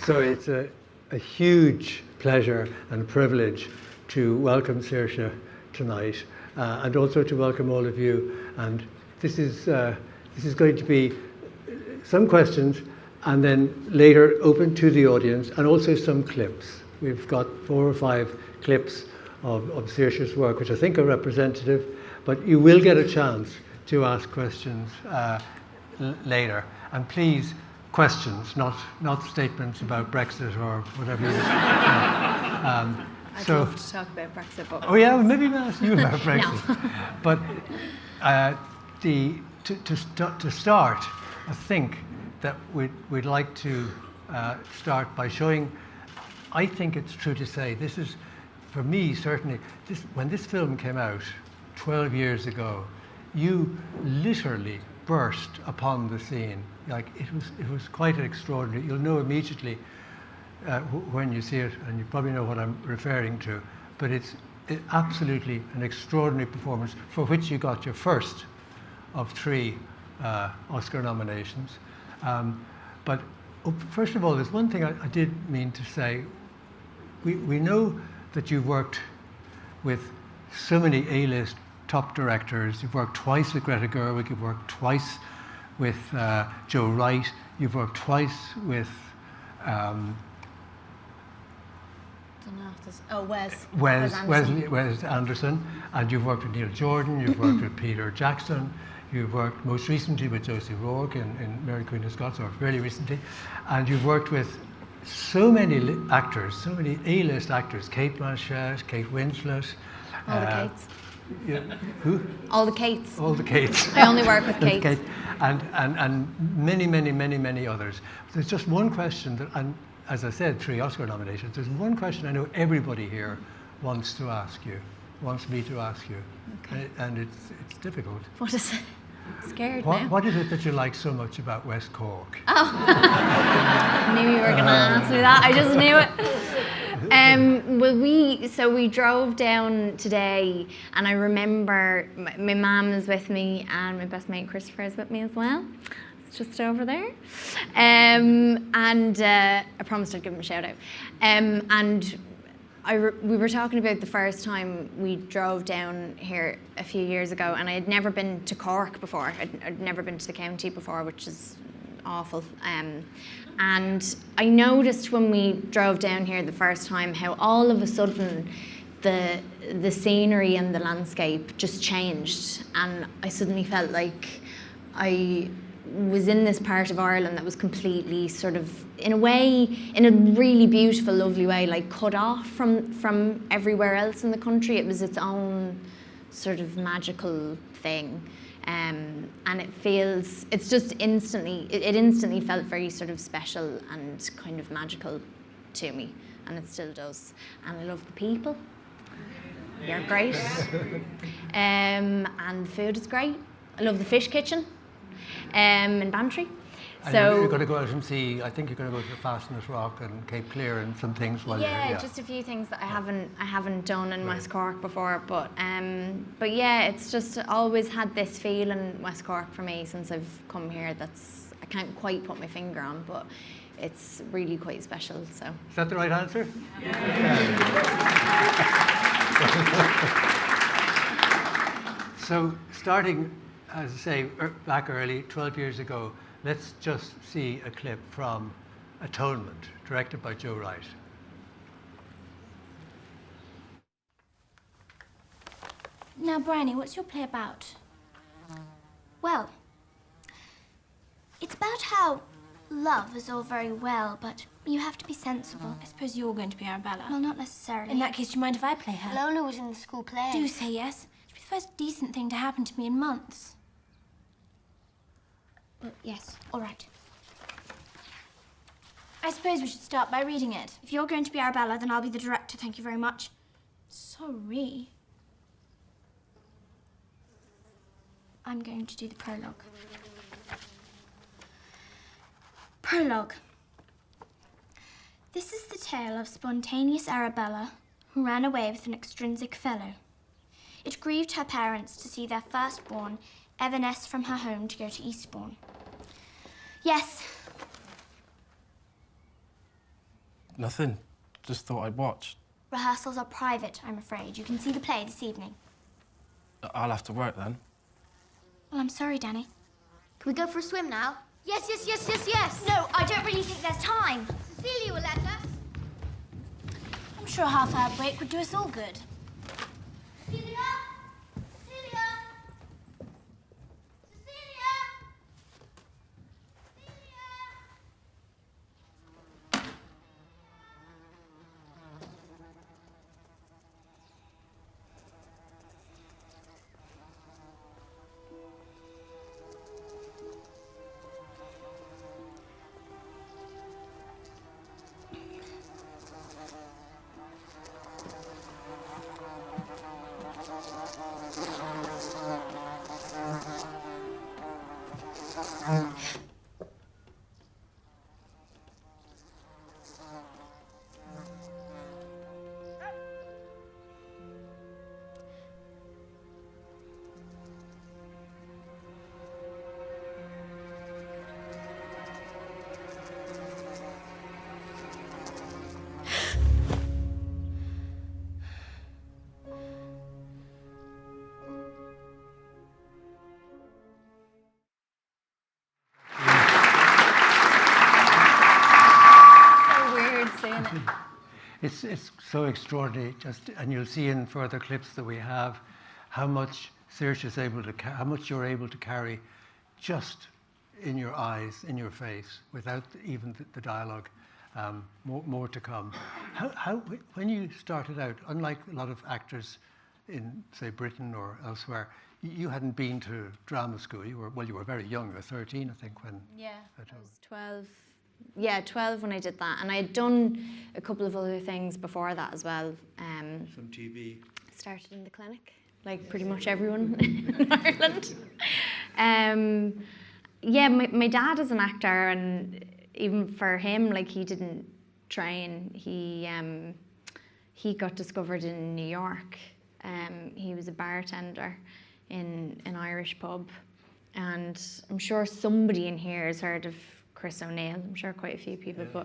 So it's a huge pleasure and privilege to welcome Saoirse tonight, and also to welcome all of you. And this is going to be some questions, and then later open to the audience, and also some clips. We've got 4 or 5 clips of Saoirse's work, which I think are representative, but you will get a chance to ask questions later. And please, questions, not statements about Brexit or whatever. I'd love to talk about Brexit, but... Oh yeah, maybe we'll ask you about Brexit. No. But to start, I think that we'd like to start by showing, I think it's true to say, this is, for me certainly, when this film came out 12 years ago, you literally burst upon the scene. Like, it was quite extraordinary. You'll know immediately when you see it, and you probably know what I'm referring to, but it's absolutely an extraordinary performance, for which you got your first of 3 Oscar nominations. But first of all, there's one thing I did mean to say. We know that you've worked with so many A-list top directors. You've worked twice with Greta Gerwig, you've worked twice with Joe Wright, you've worked twice with Wes Anderson, and you've worked with Neil Jordan, you've worked with Peter Jackson, you've worked most recently with Josie Rourke in Mary Queen of Scots, or very recently, and you've worked with so many actors, so many A-list actors, Kate Blanchett, Kate Winslet. All the Kates. Yeah, who? All the Kates. All the Kates. I only work with Kates. Kate. And many others. There's just one question that, and as I said, 3 Oscar nominations. There's one question I know everybody here wants to ask you, wants me to ask you, okay. and it's difficult. What is it? I'm scared now. What is it that you like so much about West Cork? Oh, I knew you were going to ask me that. I just knew it. Well, we drove down today, and I remember my mum is with me, and my best mate Christopher is with me as well. It's just over there. And I promised I'd give him a shout out. And we were talking about the first time we drove down here a few years ago, and I had never been to Cork before. I'd never been to the county before, which is awful. And I noticed when we drove down here the first time how all of a sudden the scenery and the landscape just changed, and I suddenly felt like I was in this part of Ireland that was completely sort of, in a way, in a really beautiful, lovely way, like cut off from everywhere else in the country. It was its own sort of magical thing. And it's just instantly, it instantly felt very sort of special and kind of magical to me, and it still does. And I love the people. You're great. And the food is great. I love the fish kitchen in Bantry. And so you're going to go out and see, I think you're going to go to Fastnet Rock and Cape Clear and some things while you're here. Yeah, just a few things that I haven't done in West Cork before, but yeah, it's just always had this feel in West Cork for me since I've come here. I can't quite put my finger on, but it's really quite special. So is that the right answer? Yeah. So starting, as I say, back early, 12 years ago, let's just see a clip from Atonement, directed by Joe Wright. Now, Bryony, what's your play about? Well, it's about how love is all very well, but you have to be sensible. I suppose you're going to be Arabella. Well, not necessarily. In that case, do you mind if I play her? Lola was in the school play. Do say yes. It'd be the first decent thing to happen to me in months. Well, yes, all right. I suppose we should start by reading it. If you're going to be Arabella, then I'll be the director, thank you very much. Sorry. I'm going to do the prologue. Prologue. This is the tale of spontaneous Arabella, who ran away with an extrinsic fellow. It grieved her parents to see their firstborn evanesce from her home to go to Eastbourne. Yes. Nothing. Just thought I'd watch. Rehearsals are private, I'm afraid. You can see the play this evening. I'll have to work then. Well, I'm sorry, Danny. Can we go for a swim now? Yes, yes, yes, yes, yes. No, I don't really think there's time. Cecilia will let us. I'm sure a half-hour break would do us all good. Cecilia? Cecilia? Cecilia? It's so extraordinary, and you'll see in further clips that we have how much Saoirse is able to, how much you're able to carry just in your eyes, in your face, without even the dialogue. More to come. When you started out, unlike a lot of actors in, say, Britain or elsewhere, you hadn't been to drama school. You were very young. You were 13, I think, when. Yeah, I was 12. Yeah, 12 when I did that, and I had done a couple of other things before that as well. Some TV. Started in the clinic, like pretty much everyone in Ireland. Yeah, my dad is an actor, and even for him, like, he didn't train. He got discovered in New York. He was a bartender in an Irish pub, and I'm sure somebody in here has heard of Chris O'Neill. I'm sure quite a few people, Yeah.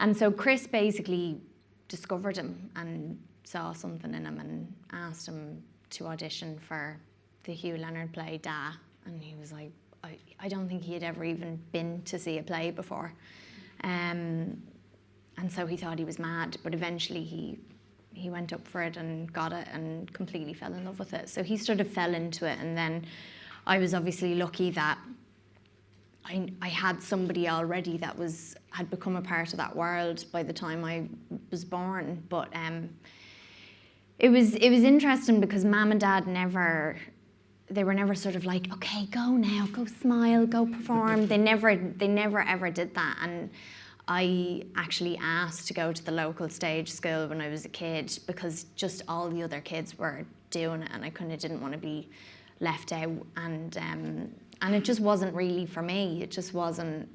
And so Chris basically discovered him and saw something in him and asked him to audition for the Hugh Leonard play Da, and he was like, I don't think he had ever even been to see a play before, and so he thought he was mad, but eventually he went up for it and got it and completely fell in love with it. So he sort of fell into it, and then I was obviously lucky that I had somebody already that had become a part of that world by the time I was born. But it was interesting because Mum and Dad they were never sort of like, okay, go now, go smile, go perform. They never ever did that. And I actually asked to go to the local stage school when I was a kid because just all the other kids were doing it, and I kind of didn't want to be left out. And it just wasn't really for me. It just wasn't.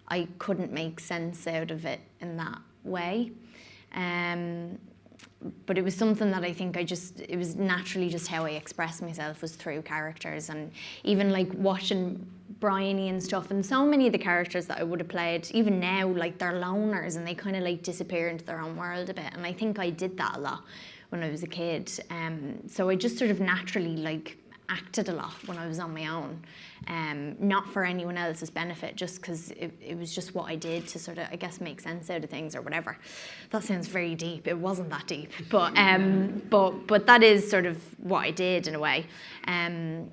I couldn't make sense out of it in that way. But it was something that I think it was naturally just how I expressed myself was through characters, and even like watching Bryony and stuff, and so many of the characters that I would have played, even now, like, they're loners and they kind of like disappear into their own world a bit, and I think I did that a lot when I was a kid. So I just sort of naturally like acted a lot when I was on my own, not for anyone else's benefit, just because it was just what I did to sort of, I guess, make sense out of things or whatever. That sounds very deep. It wasn't that deep, but that is sort of what I did in a way. And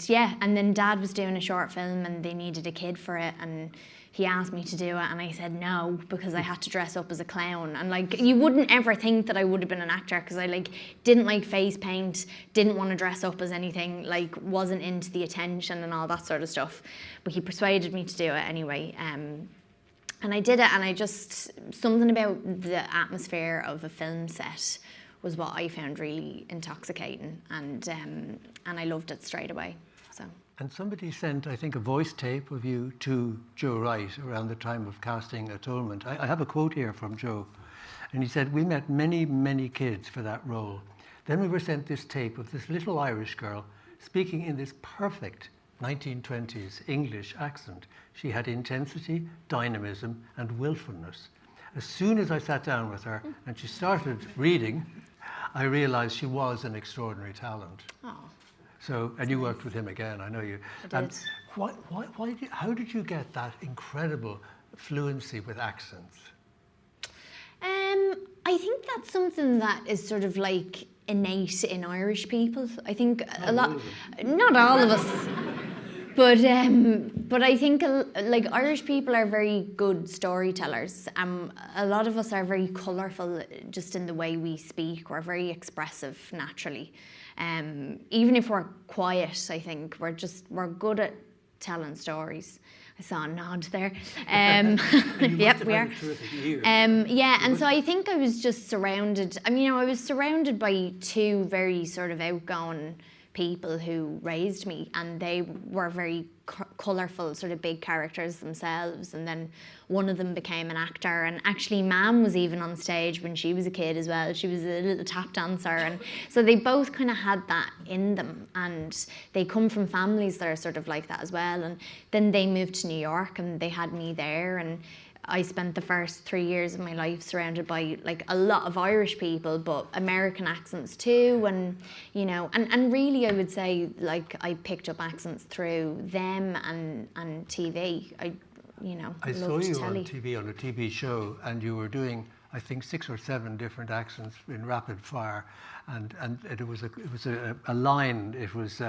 yeah, and then Dad was doing a short film and they needed a kid for it, and he asked me to do it, and I said no because I had to dress up as a clown. And like, you wouldn't ever think that I would have been an actor because I like didn't like face paint, didn't want to dress up as anything, like wasn't into the attention and all that sort of stuff. But he persuaded me to do it anyway. And I did it, and I just, something about the atmosphere of a film set was what I found really intoxicating, and I loved it straight away. So. And somebody sent, I think, a voice tape of you to Joe Wright around the time of casting Atonement. I have a quote here from Joe, and he said, "We met many, many kids for that role. Then we were sent this tape of this little Irish girl speaking in this perfect 1920s English accent. She had intensity, dynamism, and willfulness. As soon as I sat down with her and she started reading, I realized she was an extraordinary talent. Oh, So, and you worked with him again, I know you. I did. How did you get that incredible fluency with accents? I think that's something that is sort of like innate in Irish people. I think a lot, not all of us, but I think like Irish people are very good storytellers. A lot of us are very colourful just in the way we speak. We're very expressive naturally. Even if we're quiet, I think we're good at telling stories. I saw a nod there. Yep, we are. Yeah, and so I think I was just surrounded. I mean, I was surrounded by two very sort of outgoing people who raised me, and they were very colourful, sort of big characters themselves. And then one of them became an actor, and actually Mam was even on stage when she was a kid as well. She was a little tap dancer, and so they both kind of had that in them, and they come from families that are sort of like that as well. And then they moved to New York and they had me there, and I spent the first 3 years of my life surrounded by like a lot of Irish people, but American accents too, and you know, and really I would say like I picked up accents through them and TV. I saw you telly. on TV on a TV show, and you were doing I think 6 or 7 different accents in rapid fire, and it was a line. It was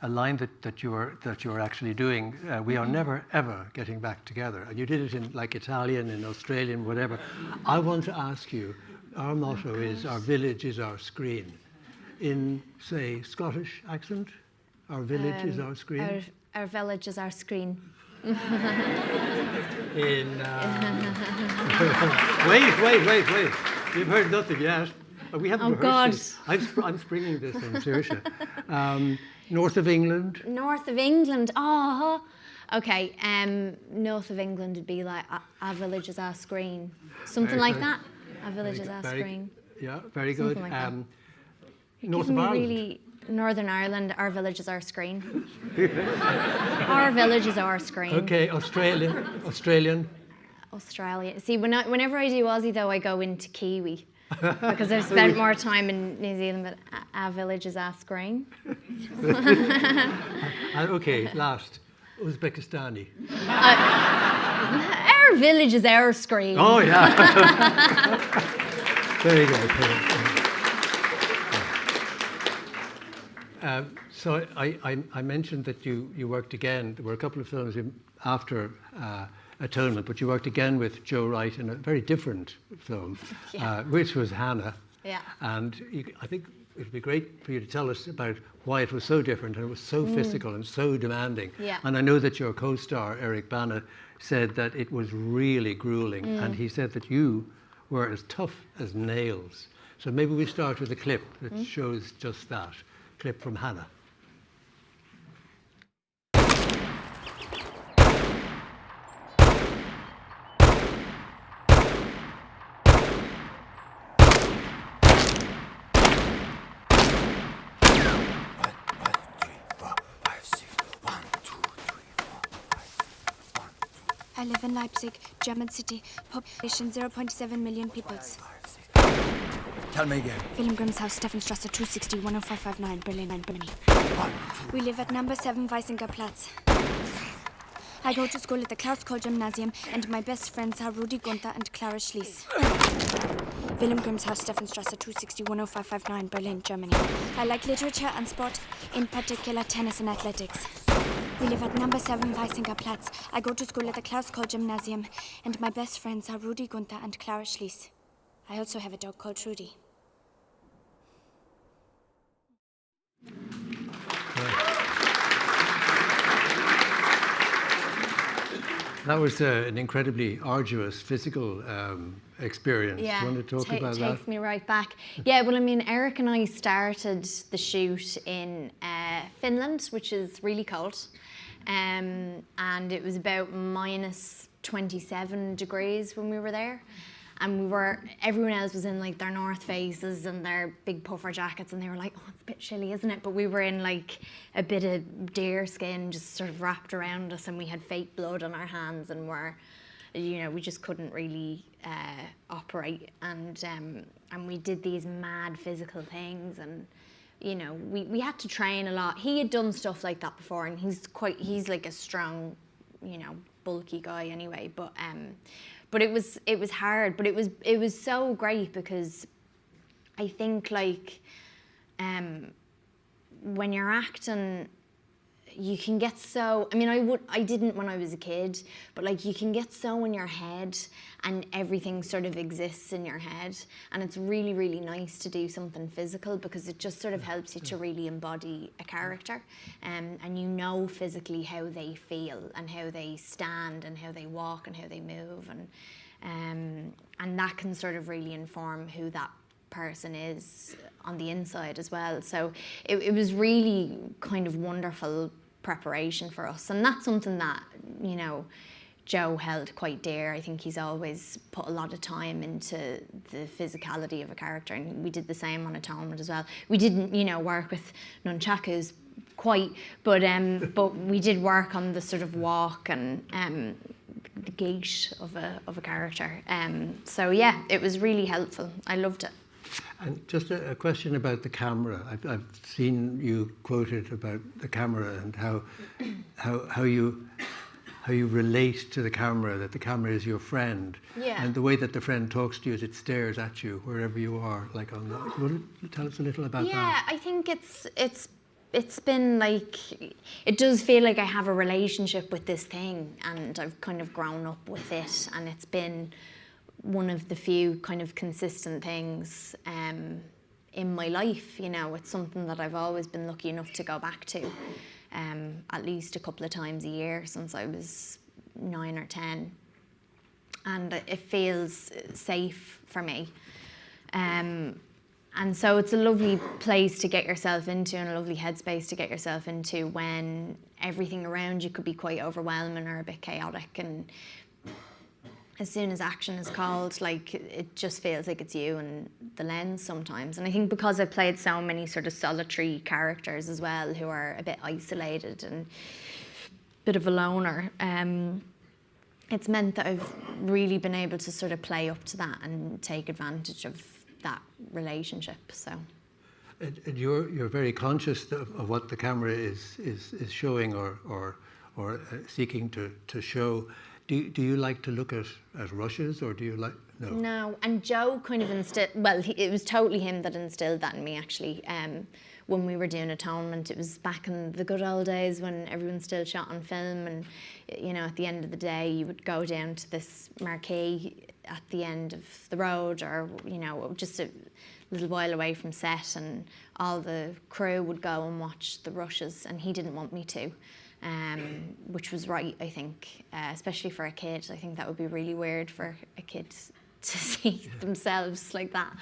a line that you were actually doing. We are never ever getting back together, and you did it in like Italian and Australian, whatever. I want to ask you. Our motto is "Our village is our screen." In say Scottish accent, "Our village is our screen." Our village is our screen. In wait! You've heard nothing yet. We haven't rehearsed this. I'm springing this in Saoirse. North of England. North of England. Oh, okay. North of England would be like our village is our screen, something like that. Our village is our screen. Yeah, very good. Something like that. North of Ireland. Really, Northern Ireland. Our village is our screen. Our village is our screen. Okay, Australian. Australia. See, whenever I do Aussie though, I go into Kiwi. Because I've spent more time in New Zealand, but our village is our screen. Okay, last. Uzbekistani. Our village is our screen. Oh, yeah. Very good. So I mentioned that you worked again. There were a couple of films after Atonement, but you worked again with Joe Wright in a very different film, which was Hanna. Yeah. And I think it would be great for you to tell us about why it was so different and it was so physical and so demanding. Yeah. And I know that your co-star, Eric Bana, said that it was really grueling. And he said that you were as tough as nails. So maybe we start with a clip that shows just that. Clip from Hanna. I live in Leipzig, German city. Population 0.7 million peoples. Tell me again. Wilhelm Grimm's house, Steffenstrasse 260, 10559, Berlin. We live at number 7 Weisinger Platz. I go to school at the Klaus Kohl Gymnasium, and my best friends are Rudi Gunther and Clara Schließ. Wilhelm Grimm's house, Steffenstrasse 260, 10559, Berlin, Germany. I like literature and sport, in particular tennis and athletics. We live at number 7 Weisinger Platz. I go to school at the Klaus Kohl Gymnasium, and my best friends are Rudi Gunther and Clara Schließ. I also have a dog called Trudy. That was an incredibly arduous physical experience. Yeah, Do you want to talk about that? Takes me right back. Yeah, well, I mean, Eric and I started the shoot in Finland, which is really cold. And it was about minus 27 degrees when we were there. And everyone else was in like their North Faces and their big puffer jackets, and they were like, oh, it's a bit chilly, isn't it? But we were in like a bit of deer skin just sort of wrapped around us, and we had fake blood on our hands, and we're you know, we just couldn't really operate, and we did these mad physical things, and you know, we had to train a lot. He had done stuff like that before, and he's like a strong, you know, bulky guy anyway, but it was hard, but it was so great, because I think, like, when you're acting, you can get so, I mean, I didn't when I was a kid, but like, you can get so in your head, and everything sort of exists in your head, and it's really, really nice to do something physical, because it just sort of helps you to really embody a character, and you know physically how they feel, and how they stand, and how they walk, and how they move, and that can sort of really inform who that person is on the inside as well. So it was really kind of wonderful preparation for us, and that's something that, you know, Joe held quite dear. I think he's always put a lot of time into the physicality of a character, and we did the same on Atonement as well. We didn't, you know, work with nunchakus quite, but we did work on the sort of walk and the gait of a character. So yeah, it was really helpful. I loved it. And just a question about the camera. I've seen you quoted about the camera, and how you relate to the camera, that the camera is your friend. Yeah. And the way that the friend talks to you is it stares at you wherever you are, like on the... Will you tell us a little about that? Yeah, I think it's been like, it does feel like I have a relationship with this thing, and I've kind of grown up with it, and it's been one of the few kind of consistent things in my life. You know, it's something that I've always been lucky enough to go back to at least a couple of times a year since I was 9 or 10, and it feels safe for me. And so it's a lovely place to get yourself into, and a lovely headspace to get yourself into when everything around you could be quite overwhelming or a bit chaotic, and as soon as action is called, like, it just feels like it's you and the lens sometimes. And I think because I've played so many sort of solitary characters as well, who are a bit isolated and a bit of a loner, it's meant that I've really been able to sort of play up to that and take advantage of that relationship. So. And you're very conscious of what the camera is showing or seeking to show. Do you like to look at rushes, or do you like... No. No, and Joe kind of instilled... Well, it was totally him that instilled that in me, actually. When we were doing Atonement, it was back in the good old days when everyone still shot on film, and, you know, at the end of the day, you would go down to this marquee at the end of the road, or, you know, just a little while away from set, and all the crew would go and watch the rushes, and he didn't want me to. Which was right, I think, especially for a kid. I think that would be really weird for a kid to see themselves like that.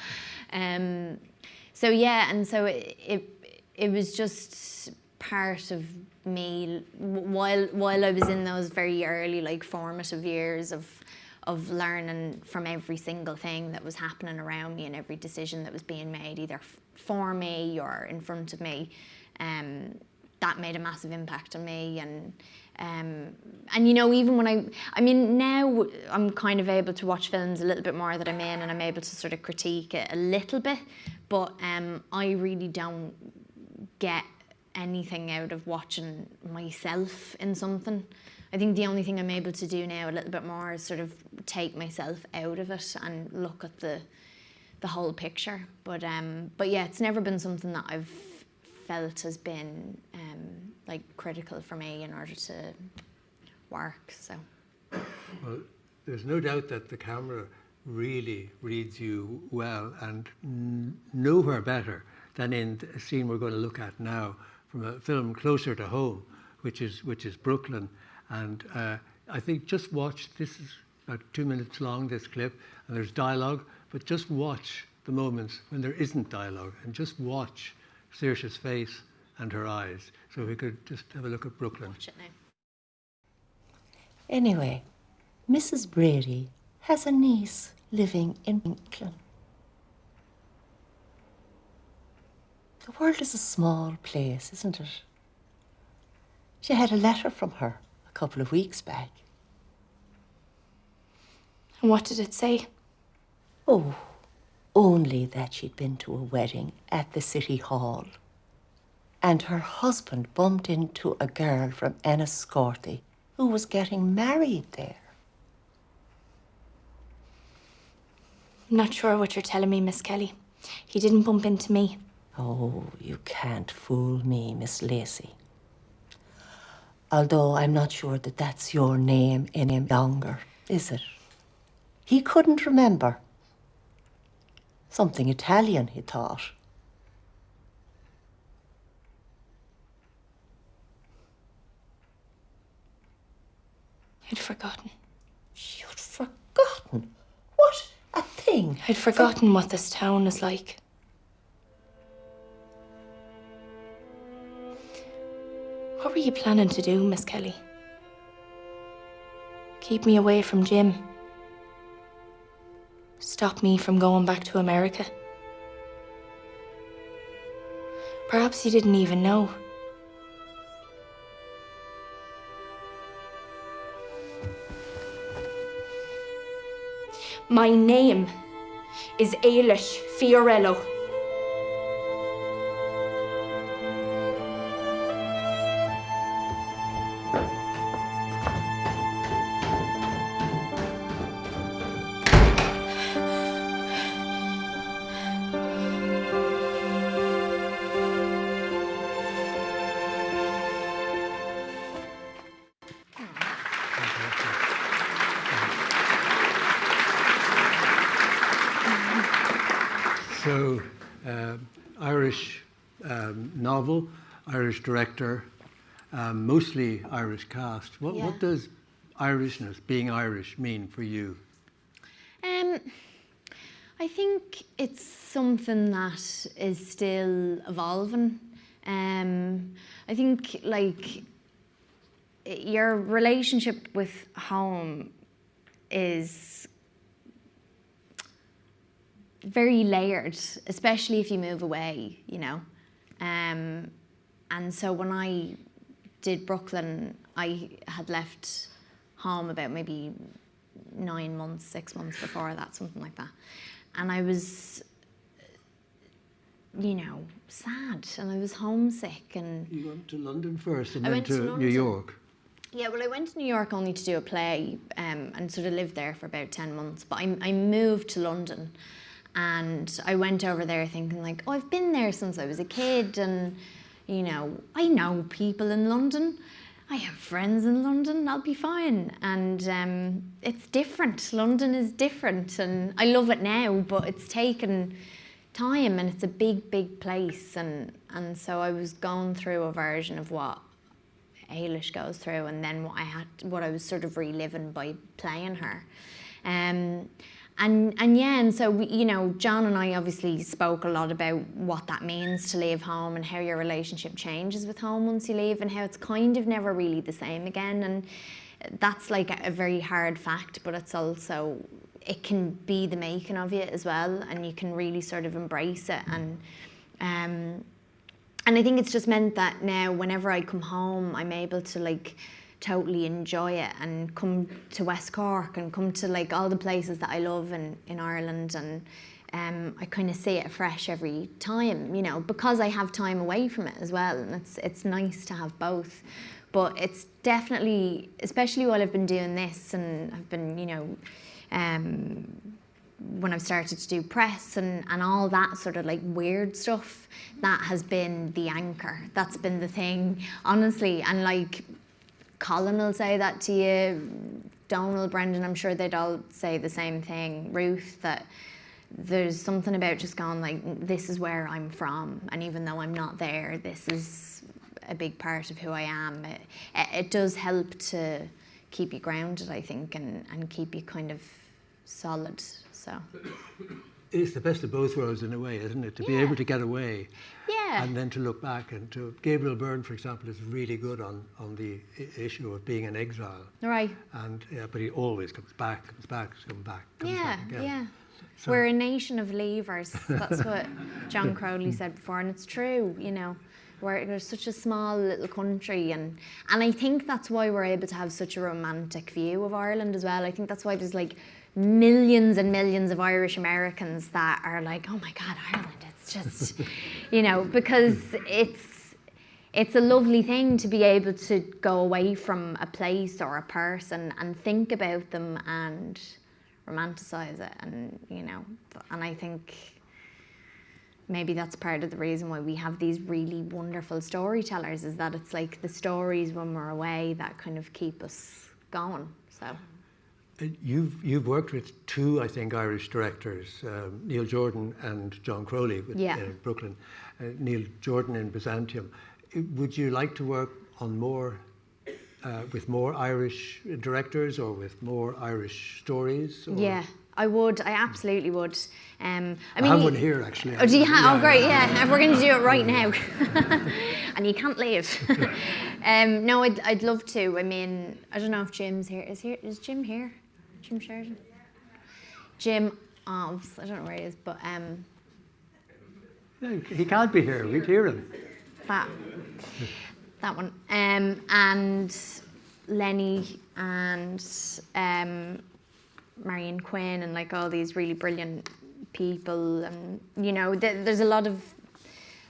So yeah, and so it was just part of me while I was in those very early, like, formative years of learning from every single thing that was happening around me, and every decision that was being made, either for me or in front of me. That made a massive impact on me, and you know, even when I mean, now I'm kind of able to watch films a little bit more that I'm in, and I'm able to sort of critique it a little bit, but I really don't get anything out of watching myself in something. I think the only thing I'm able to do now a little bit more is sort of take myself out of it and look at the whole picture. But yeah, it's never been something that I've felt has been like critical for me in order to work. So. Well, there's no doubt that the camera really reads you well, and nowhere better than in a scene we're going to look at now from a film closer to home, which is Brooklyn. And I think just watch, this is about 2 minutes long, this clip, and there's dialogue, but just watch the moments when there isn't dialogue, and just watch Saoirse's face and her eyes. So we could just have a look at Brooklyn. Watch it now. Anyway, Mrs. Brady has a niece living in Brooklyn. The world is a small place, isn't it? She had a letter from her a couple of weeks back. And what did it say? Oh, only that she'd been to a wedding at the city hall. And her husband bumped into a girl from Enniscorthy who was getting married there. I'm not sure what you're telling me, Miss Kelly. He didn't bump into me. Oh, you can't fool me, Miss Lacey. Although I'm not sure that that's your name any longer, is it? He couldn't remember. Something Italian, he thought. I'd forgotten. You'd forgotten? What a thing. I'd forgotten what this town is like. What were you planning to do, Miss Kelly? Keep me away from Jim? Stop me from going back to America? Perhaps you didn't even know. My name is Ailish Fiorello. So, Irish novel, Irish director, mostly Irish cast. What does Irishness, being Irish, mean for you? I think it's something that is still evolving. I think, like, your relationship with home is very layered, especially if you move away, you know. And so when I did Brooklyn, I had left home about maybe 9 months, 6 months before that, something like that. And I was, you know, sad, and I was homesick. And You went to London first and I then went to to New London. York. Yeah, well, I went to New York only to do a play and sort of lived there for about 10 months. But I moved to London, and I went over there thinking, like, oh, I've been there since I was a kid, and, you know, I know people in London. I have friends in London, I'll be fine. And it's different. London is different, and I love it now, but it's taken time, and it's a big, big place. And so I was going through a version of what Ailish goes through, and then what I was sort of reliving by playing her. And so we, you know, John and I obviously spoke a lot about what that means to leave home and how your relationship changes with home once you leave, and how it's kind of never really the same again. And that's like a very hard fact, but it's also, it can be the making of you as well, and you can really sort of embrace it. And I think it's just meant that now whenever I come home, I'm able to, like, totally enjoy it and come to West Cork and come to, like, all the places that I love in Ireland, and I kind of see it afresh every time, you know, because I have time away from it as well, and it's nice to have both. But it's definitely, especially while I've been doing this, and I've been, you know, when I've started to do press and all that sort of, like, weird stuff, that has been the anchor. That's been the thing, honestly. And, like, Colin will say that to you, Donald, Brendan, I'm sure they'd all say the same thing, Ruth, that there's something about just going, like, this is where I'm from, and even though I'm not there, this is a big part of who I am. It does help to keep you grounded, I think, and keep you kind of solid, so. It's the best of both worlds in a way, isn't it? To be able to get away, Yeah. and then to look back. And to Gabriel Byrne, for example, is really good on the issue of being an exile. Right. And but he always comes back, comes back again. Yeah. So, We're a nation of leavers. That's what John Crowley said before, and it's true, you know. We're such a small little country, and I think that's why we're able to have such a romantic view of Ireland as well. I think that's why there's like millions and millions of Irish Americans that are like, oh my God, Ireland, it's just, you know, because it's a lovely thing to be able to go away from a place or a person and think about them and romanticize it, and, you know, and I think maybe that's part of the reason why we have these really wonderful storytellers, is that it's like the stories when we're away that kind of keep us going. So You've worked with two, I think, Irish directors, Neil Jordan and John Crowley in Brooklyn, Neil Jordan in Byzantium. Would you like to work on more with more Irish directors or with more Irish stories? Or? Yeah, I would. I absolutely would. I mean, I have one here, actually. Oh, do you have? Oh, great, yeah. We're going to do it right now. And you can't leave. No, I'd love to. I mean, I don't know if Jim's here. Is Jim here? Jim Sheridan? Jim, I don't know where he is, but... No, he can't be here. We'd hear him. That one. And Lenny and Marion Quinn and like all these really brilliant people, and you know, there's a lot of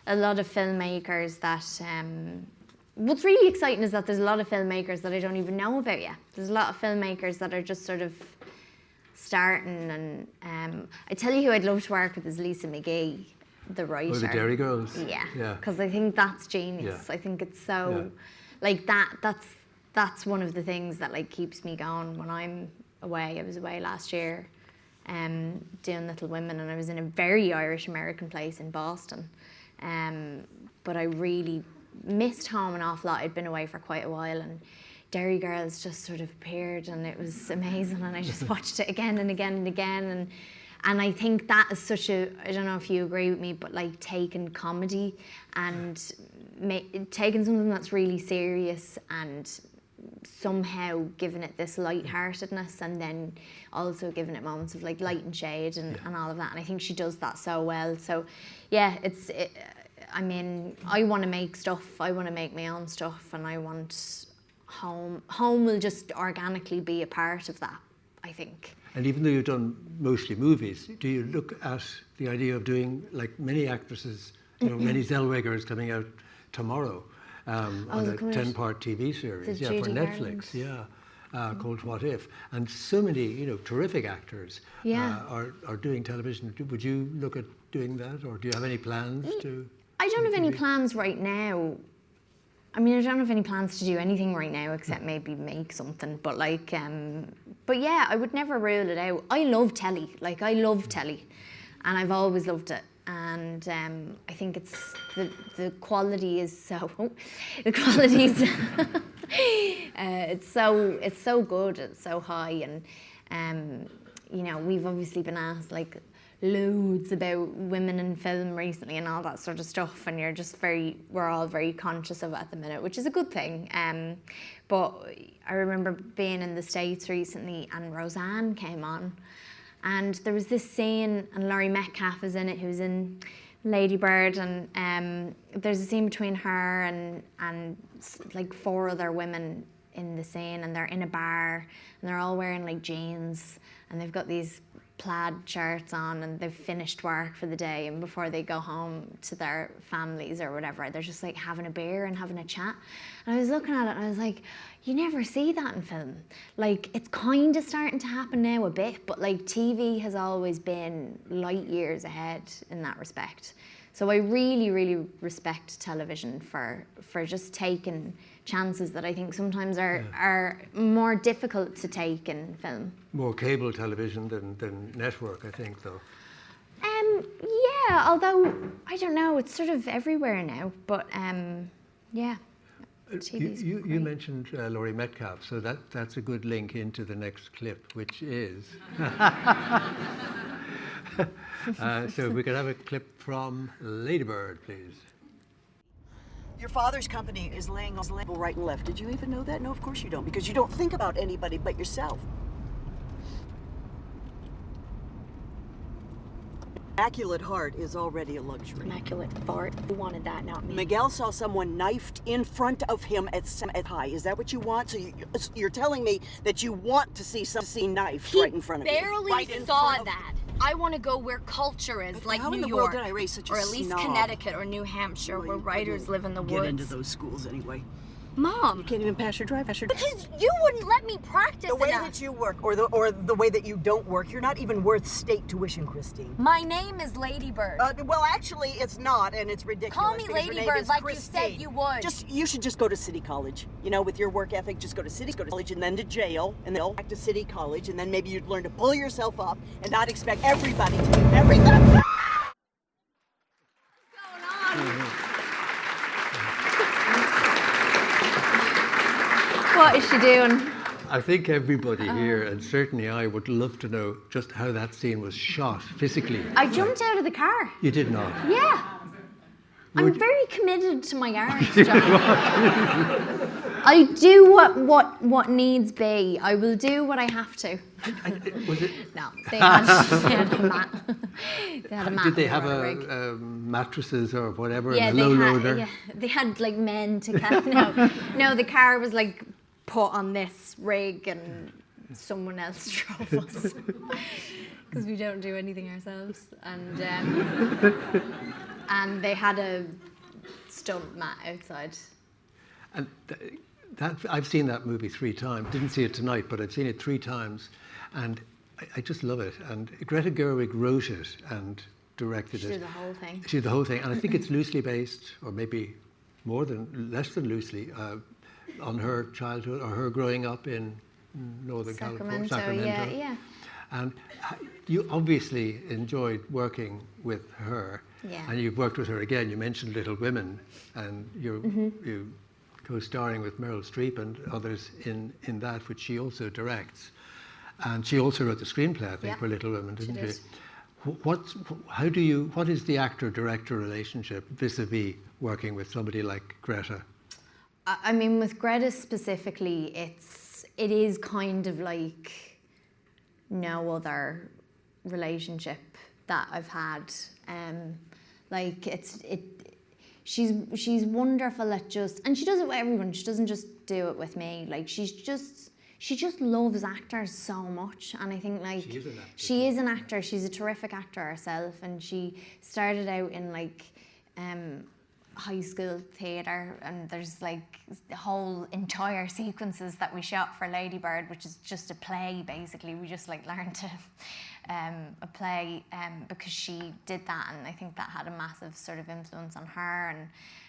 filmmakers that what's really exciting is that there's a lot of filmmakers that I don't even know about yet. There's a lot of filmmakers that are just sort of starting, and I tell you who I'd love to work with is Lisa McGee, the writer. Oh, the Dairy Girls. Yeah, because I think that's genius. Yeah. I think it's so, like that's one of the things that like keeps me going when I'm away. I was away last year doing Little Women, and I was in a very Irish American place in Boston, but I really missed home an awful lot. I'd been away for quite a while, and Dairy Girls just sort of appeared, and it was amazing, and I just watched it again and again and again, and I think that is such a, I don't know if you agree with me, but like taking comedy and taking something that's really serious and somehow giving it this lightheartedness, and then also giving it moments of like light and shade and all of that, and I think she does that so well. So yeah, I mean, I want to make stuff, I want to make my own stuff, and I want home will just organically be a part of that, I think. And even though you've done mostly movies, do you look at the idea of doing, like many actresses, you know, many Zellwegers coming out tomorrow on a 10-part TV series for Netflix, called What If? And so many, you know, terrific actors are doing television. Would you look at doing that, or do you have any plans to? I don't have any plans right now. I mean, I don't have any plans to do anything right now except maybe make something. But like, but yeah, I would never rule it out. I love telly. Like, I love telly, and I've always loved it. And I think it's the quality is so the quality's it's so good. It's so high, and you know, we've obviously been asked like loads about women in film recently and all that sort of stuff, and we're all very conscious of it at the minute, which is a good thing. But I remember being in the States recently, and Roseanne came on, and there was this scene, and Laurie Metcalf is in it, who's in Lady Bird, and there's a scene between her and like 4 other women in the scene, and they're in a bar, and they're all wearing like jeans, and they've got these plaid shirts on, and they've finished work for the day, and before they go home to their families or whatever, they're just like having a beer and having a chat. And I was looking at it, and I was like, you never see that in film. Like, it's kind of starting to happen now a bit, but like TV has always been light years ahead in that respect. So I really, really respect television for just taking chances that I think sometimes are more difficult to take in film. More cable television than network, I think, though. Yeah, although, I don't know, it's sort of everywhere now, but yeah. You mentioned Laurie Metcalf, so that's a good link into the next clip, which is... so if we could have a clip from Lady Bird, please. Your father's company is laying on label right and left. Did you even know that? No, of course you don't, because you don't think about anybody but yourself. Immaculate heart is already a luxury. Immaculate fart. Who wanted that, not me? Miguel saw someone knifed in front of him at high. Is that what you want? So you're telling me that you want to see someone knifed right in front of you? He barely saw that. I want to go where culture is, like How New in the York, world did I raise such a or at least snob? Connecticut or New Hampshire, Well, where you writers couldn't live in the get woods. into those schools anyway. Mom, You can't even pass your driver's because you wouldn't let me practice The way enough. that you work, or the way that you don't work, you're not even worth state tuition, Christine. My name is Ladybird. Well, actually, it's not, and it's ridiculous. Call me because your name Ladybird is like Christine. you said you would. You should just go to City College. You know, with your work ethic, just go to college and then to jail, and then back to City College, and then maybe you'd learn to pull yourself up and not expect everybody to do everything. What is she doing? I think everybody here, and certainly I, would love to know just how that scene was shot physically. I jumped out of the car. You did not. Yeah. I'm very committed to my art, John. I do what needs be. I will do what I have to. Was it? No, they had a mat. They had a mat. Did they have a rig. mattresses or whatever? Yeah, and a low loader? they had like men to catch. No, the car was like put on this rig and someone else drove us because we don't do anything ourselves. And they had a stunt mat outside. And that I've seen that movie 3 times. Didn't see it tonight, but I've seen it 3 times, and I just love it. And Greta Gerwig wrote it and directed it. She did the whole thing. She did the whole thing, and I think it's loosely based, or maybe less than loosely, on her childhood or her growing up in Northern California, Sacramento. Yeah. And you obviously enjoyed working with her, and you've worked with her again. You mentioned Little Women, and you co-starring with Meryl Streep and others in that, which she also directs. And she also wrote the screenplay, I think, for Little Women, didn't she? What is the actor-director relationship vis-a-vis working with somebody like Greta? I mean, with Greta specifically, it is kind of like no other relationship that I've had. She's wonderful at and she does it with everyone. She doesn't just do it with me. Like she just loves actors so much, and I think like she is an actor. She's a terrific actor herself, and she started out in like high school theatre, and there's like the whole entire sequences that we shot for Ladybird, which is just a play basically. We just like learned to a play because she did that, and I think that had a massive sort of influence on her,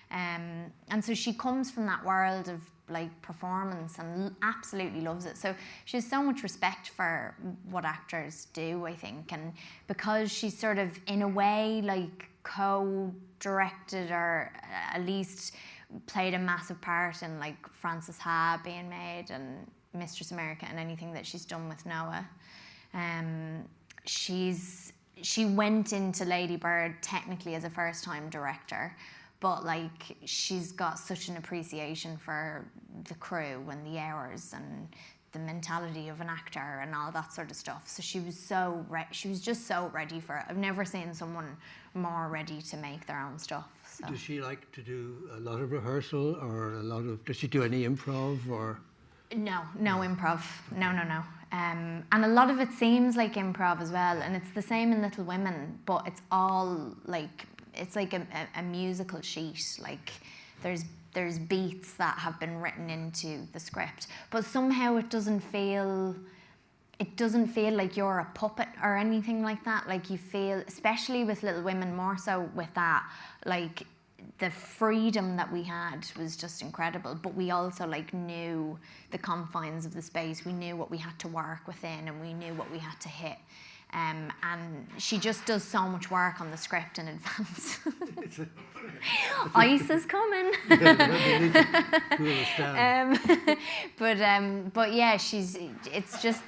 and so she comes from that world of like performance and absolutely loves it. So she has so much respect for what actors do, I think, and because she's sort of in a way like co-directed or at least played a massive part in like Frances Ha being made and Mistress America and anything that she's done with Noah. She went into Ladybird technically as a first-time director, but like she's got such an appreciation for the crew and the hours and the mentality of an actor and all that sort of stuff. So she was just so ready for it. I've never seen someone more ready to make their own stuff. So. Does she like to do a lot of rehearsal or does she do any improv or? No improv. No. And a lot of it seems like improv as well, and it's the same in Little Women, but it's all like, it's like a musical sheet. Like there's beats that have been written into the script, but somehow it doesn't feel like you're a puppet or anything like that. Like you feel, especially with Little Women, more so with that, like the freedom that we had was just incredible, but we also like knew the confines of the space. We knew what we had to work within, and we knew what we had to hit. And she just does so much work on the script in advance. Ice is coming. But yeah, it's just.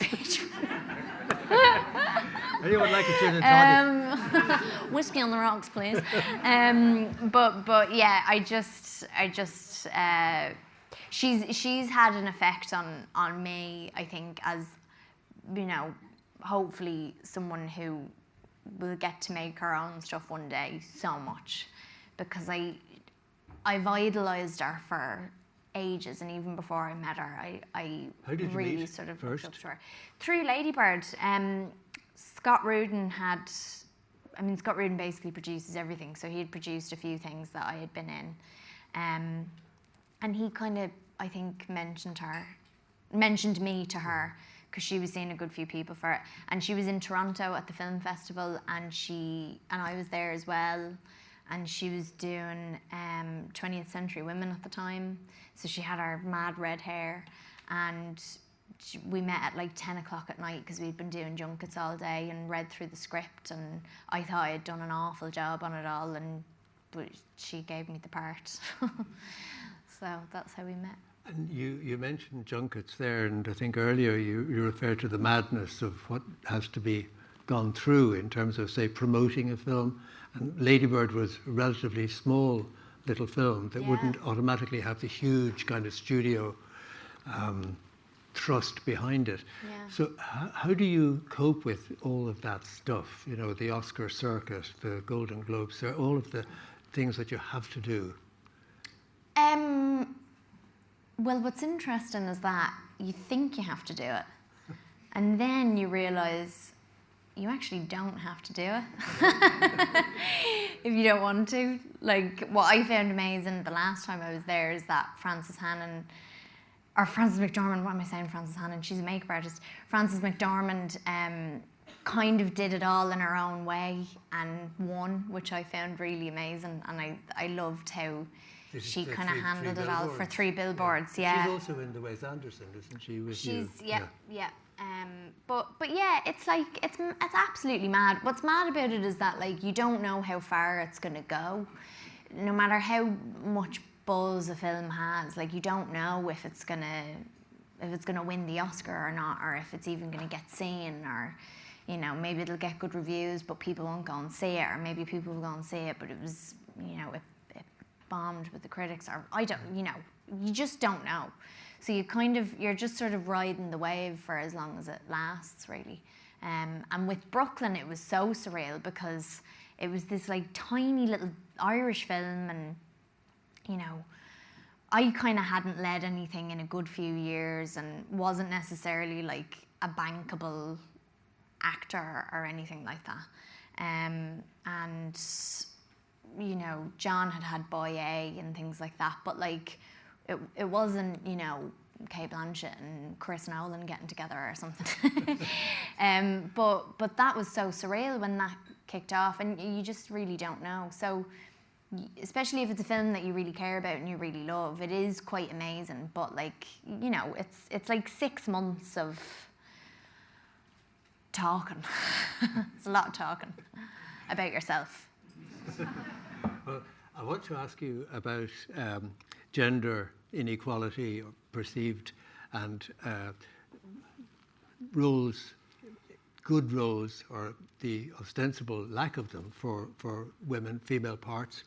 Anyone like a gin and tonic? Whiskey on the rocks, please. But yeah, she's had an effect on me, I think, as you know, hopefully someone who will get to make her own stuff one day so much, because I've idolised her for ages, and even before I met her, I How did you really meet sort of first? looked up to her. Through Ladybird. Scott Rudin Scott Rudin basically produces everything, so he had produced a few things that I had been in. And he kind of, I think, mentioned me to her, because she was seeing a good few people for it. And she was in Toronto at the film festival, and I was there as well. And she was doing 20th Century Women at the time. So she had her mad red hair, and we met at like 10 o'clock at night, because we'd been doing junkets all day and read through the script, and I thought I had done an awful job on it all, but she gave me the part. So that's how we met. And you mentioned junkets there, and I think earlier you referred to the madness of what has to be gone through in terms of, say, promoting a film. And Ladybird was a relatively small little film that wouldn't automatically have the huge kind of studio thrust behind it. Yeah. So how do you cope with all of that stuff? You know, the Oscar circuit, the Golden Globes, all of the things that you have to do. Well, what's interesting is that you think you have to do it, and then you realise you actually don't have to do it if you don't want to. Like, what I found amazing the last time I was there is that Frances McDormand, she's a makeup artist. Frances McDormand kind of did it all in her own way and won, which I found really amazing, and I loved how she kind of handled it all for 3 billboards. Yeah. She's also in the Wes Anderson, isn't she? With you? Yeah. But yeah, it's like it's absolutely mad. What's mad about it is that, like, you don't know how far it's gonna go, no matter how much buzz a film has. Like, you don't know if it's gonna win the Oscar or not, or if it's even gonna get seen, or, you know, maybe it'll get good reviews but people won't go and see it, or maybe people will go and see it but it was, you know, it bombed with the critics, or I don't, you know, you just don't know. So you're just sort of riding the wave for as long as it lasts, really. And with Brooklyn, it was so surreal, because it was this like tiny little Irish film, and, you know, I kind of hadn't led anything in a good few years and wasn't necessarily like a bankable actor or anything like that. And, you know, John had Boy A and things like that, but like it wasn't, you know, Kate Blanchett and Chris Nolan getting together or something. But that was so surreal when that kicked off, and you just really don't know. So especially if it's a film that you really care about and you really love, it is quite amazing. But, like, you know, it's like 6 months of talking. It's a lot of talking about yourself. Well, I want to ask you about gender inequality, or perceived, and roles, good roles, or the ostensible lack of them for women, female parts.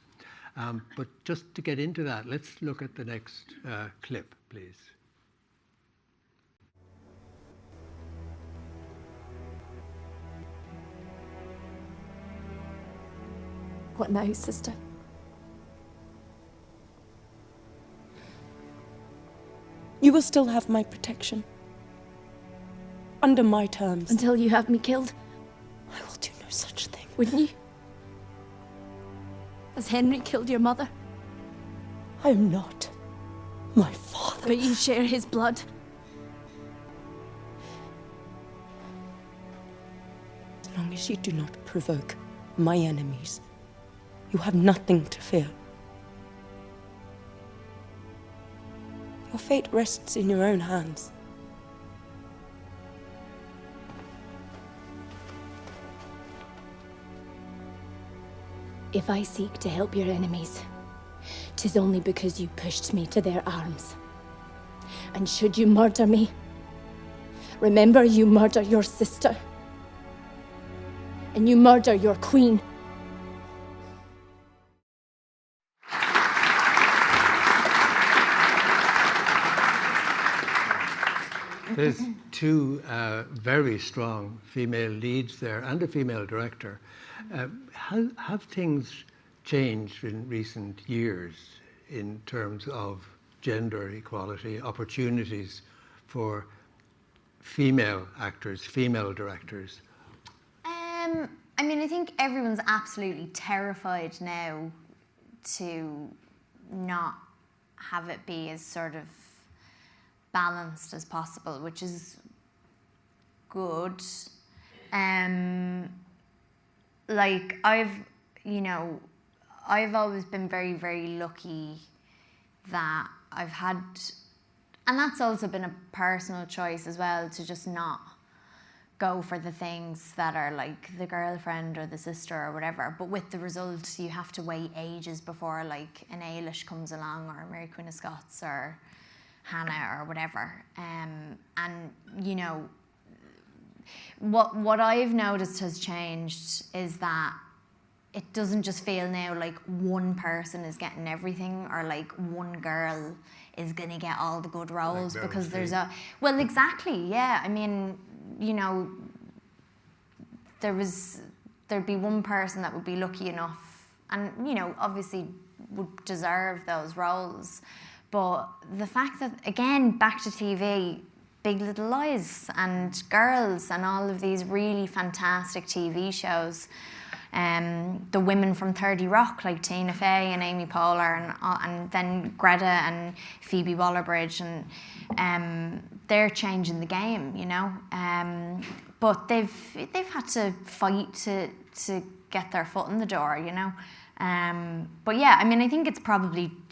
But just to get into that, let's look at the next clip, please. What now, sister? You will still have my protection. Under my terms. Until you have me killed? I will do no such thing. Wouldn't you? As Henry killed your mother? I am not my father. But you share his blood. As long as you do not provoke my enemies, you have nothing to fear. Your fate rests in your own hands. If I seek to help your enemies, 'tis only because you pushed me to their arms. And should you murder me, remember you murder your sister. And you murder your queen. There's two very strong female leads there and a female director. Have things changed in recent years in terms of gender equality, opportunities for female actors, female directors? I mean, I think everyone's absolutely terrified now to not have it be as sort of balanced as possible, which is good. Like I've always been very, very lucky that I've had, and that's also been a personal choice as well, to just not go for the things that are like the girlfriend or the sister or whatever. But with the result, you have to wait ages before like an Ailish comes along, or Mary Queen of Scots, or Hanna, or whatever. And you know, what I've noticed has changed is that it doesn't just feel now like one person is getting everything, or like one girl is going to get all the good roles, like because there's a... Well, exactly, yeah. I mean, you know, there'd be one person that would be lucky enough and, you know, obviously would deserve those roles. But the fact that, again, back to TV, Big Little Lies and Girls and all of these really fantastic TV shows, the women from 30 Rock, like Tina Fey and Amy Poehler, and then Greta and Phoebe Waller-Bridge, and they're changing the game, you know. But they've had to fight to get their foot in the door, you know. But yeah, I mean, I think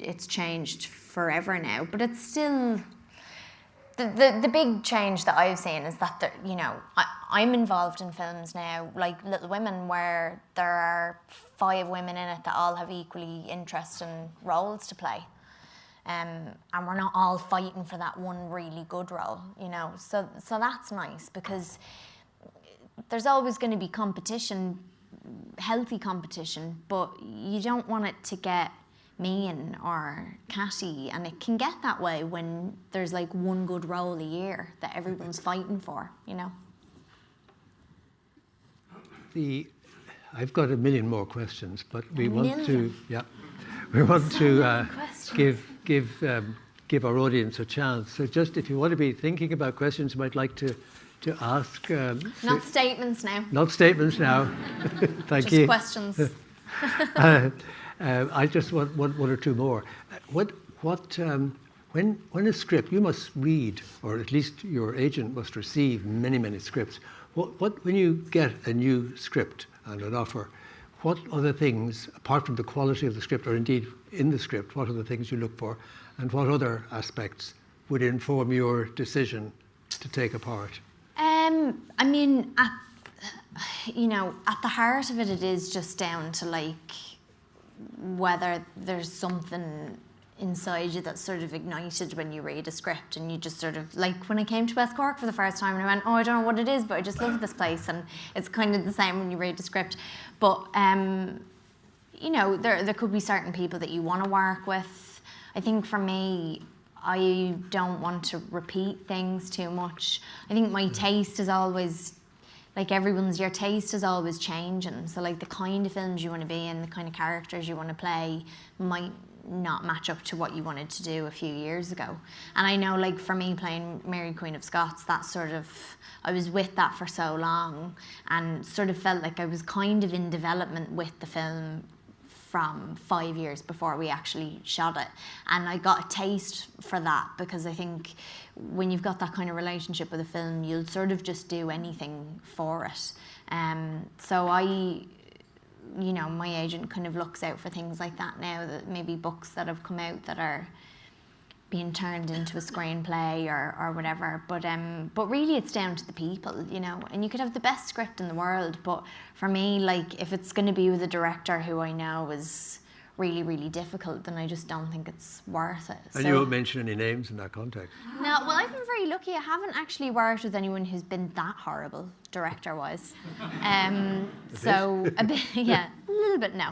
it's changed forever now, but it's still... The big change that I've seen is that, you know, I'm involved in films now, like Little Women, where there are 5 women in it that all have equally interesting roles to play. And we're not all fighting for that one really good role, you know. So that's nice, because there's always going to be competition, healthy competition, but you don't want it to get mean or catty, and it can get that way when there's like one good role a year that everyone's fighting for, you know. I've got a million more questions, but we want to give our audience a chance. So just if you want to be thinking about questions you might like to ask. Not statements now. Not statements now. Thank you. Just questions. I just want one or two more. When a script, you must read, or at least your agent must receive many scripts. When you get a new script and an offer, what other things, apart from the quality of the script, or indeed in the script, what are the things you look for, and what other aspects would inform your decision to take a part? I mean, at the heart of it, it is just down to like whether there's something inside you that's sort of ignited when you read a script, and you just sort of, like when I came to West Cork for the first time and I went, oh, I don't know what it is, but I just love this place, and it's kind of the same when you read a script. But you know, there could be certain people that you want to work with. I think for me, I don't want to repeat things too much. I think my taste is always, like everyone's, your taste is always changing. So like the kind of films you want to be in, the kind of characters you want to play might not match up to what you wanted to do a few years ago. And I know, like for me, playing Mary Queen of Scots, that sort of, I was with that for so long and sort of felt like I was kind of in development with the film from 5 years before we actually shot it. And I got a taste for that, because I think when you've got that kind of relationship with a film, you'll sort of just do anything for it. So you know, my agent kind of looks out for things like that now, that maybe books that have come out that are being turned into a screenplay or whatever. But really it's down to the people, you know. And you could have the best script in the world, but for me, like, if it's going to be with a director who I know is really, really difficult, then I just don't think it's worth it. And you won't mention any names in that context? No, well, I've been very lucky. I haven't actually worked with anyone who's been that horrible, director-wise. So, a bit, yeah, a little bit, no.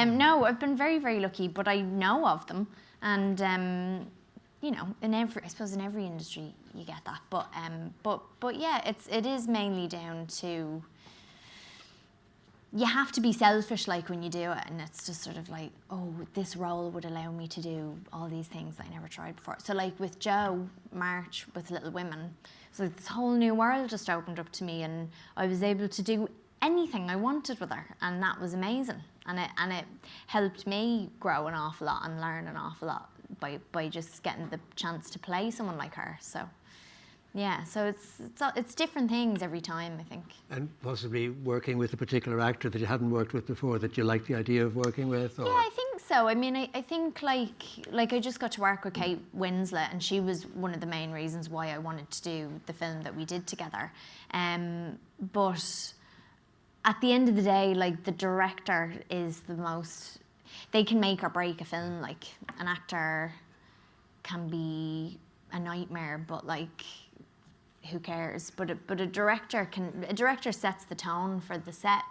No, I've been very, very lucky, but I know of them. And you know, I suppose in every industry you get that. But yeah, it is mainly down to, you have to be selfish, like, when you do it, and it's just sort of like, oh, this role would allow me to do all these things that I never tried before. So like with Jo March, with Little Women, it's like this whole new world just opened up to me, and I was able to do anything I wanted with her, and that was amazing. And it helped me grow an awful lot and learn an awful lot by just getting the chance to play someone like her. So yeah, so it's different things every time, I think. And possibly working with a particular actor that you hadn't worked with before, that you like the idea of working with? Or? Yeah, I think so. I mean, I think like I just got to work with Kate Winslet, and she was one of the main reasons why I wanted to do the film that we did together. But at the end of the day, like, the director is the most, they can make or break a film. Like, an actor can be a nightmare, but like, who cares? But a director sets the tone for the set.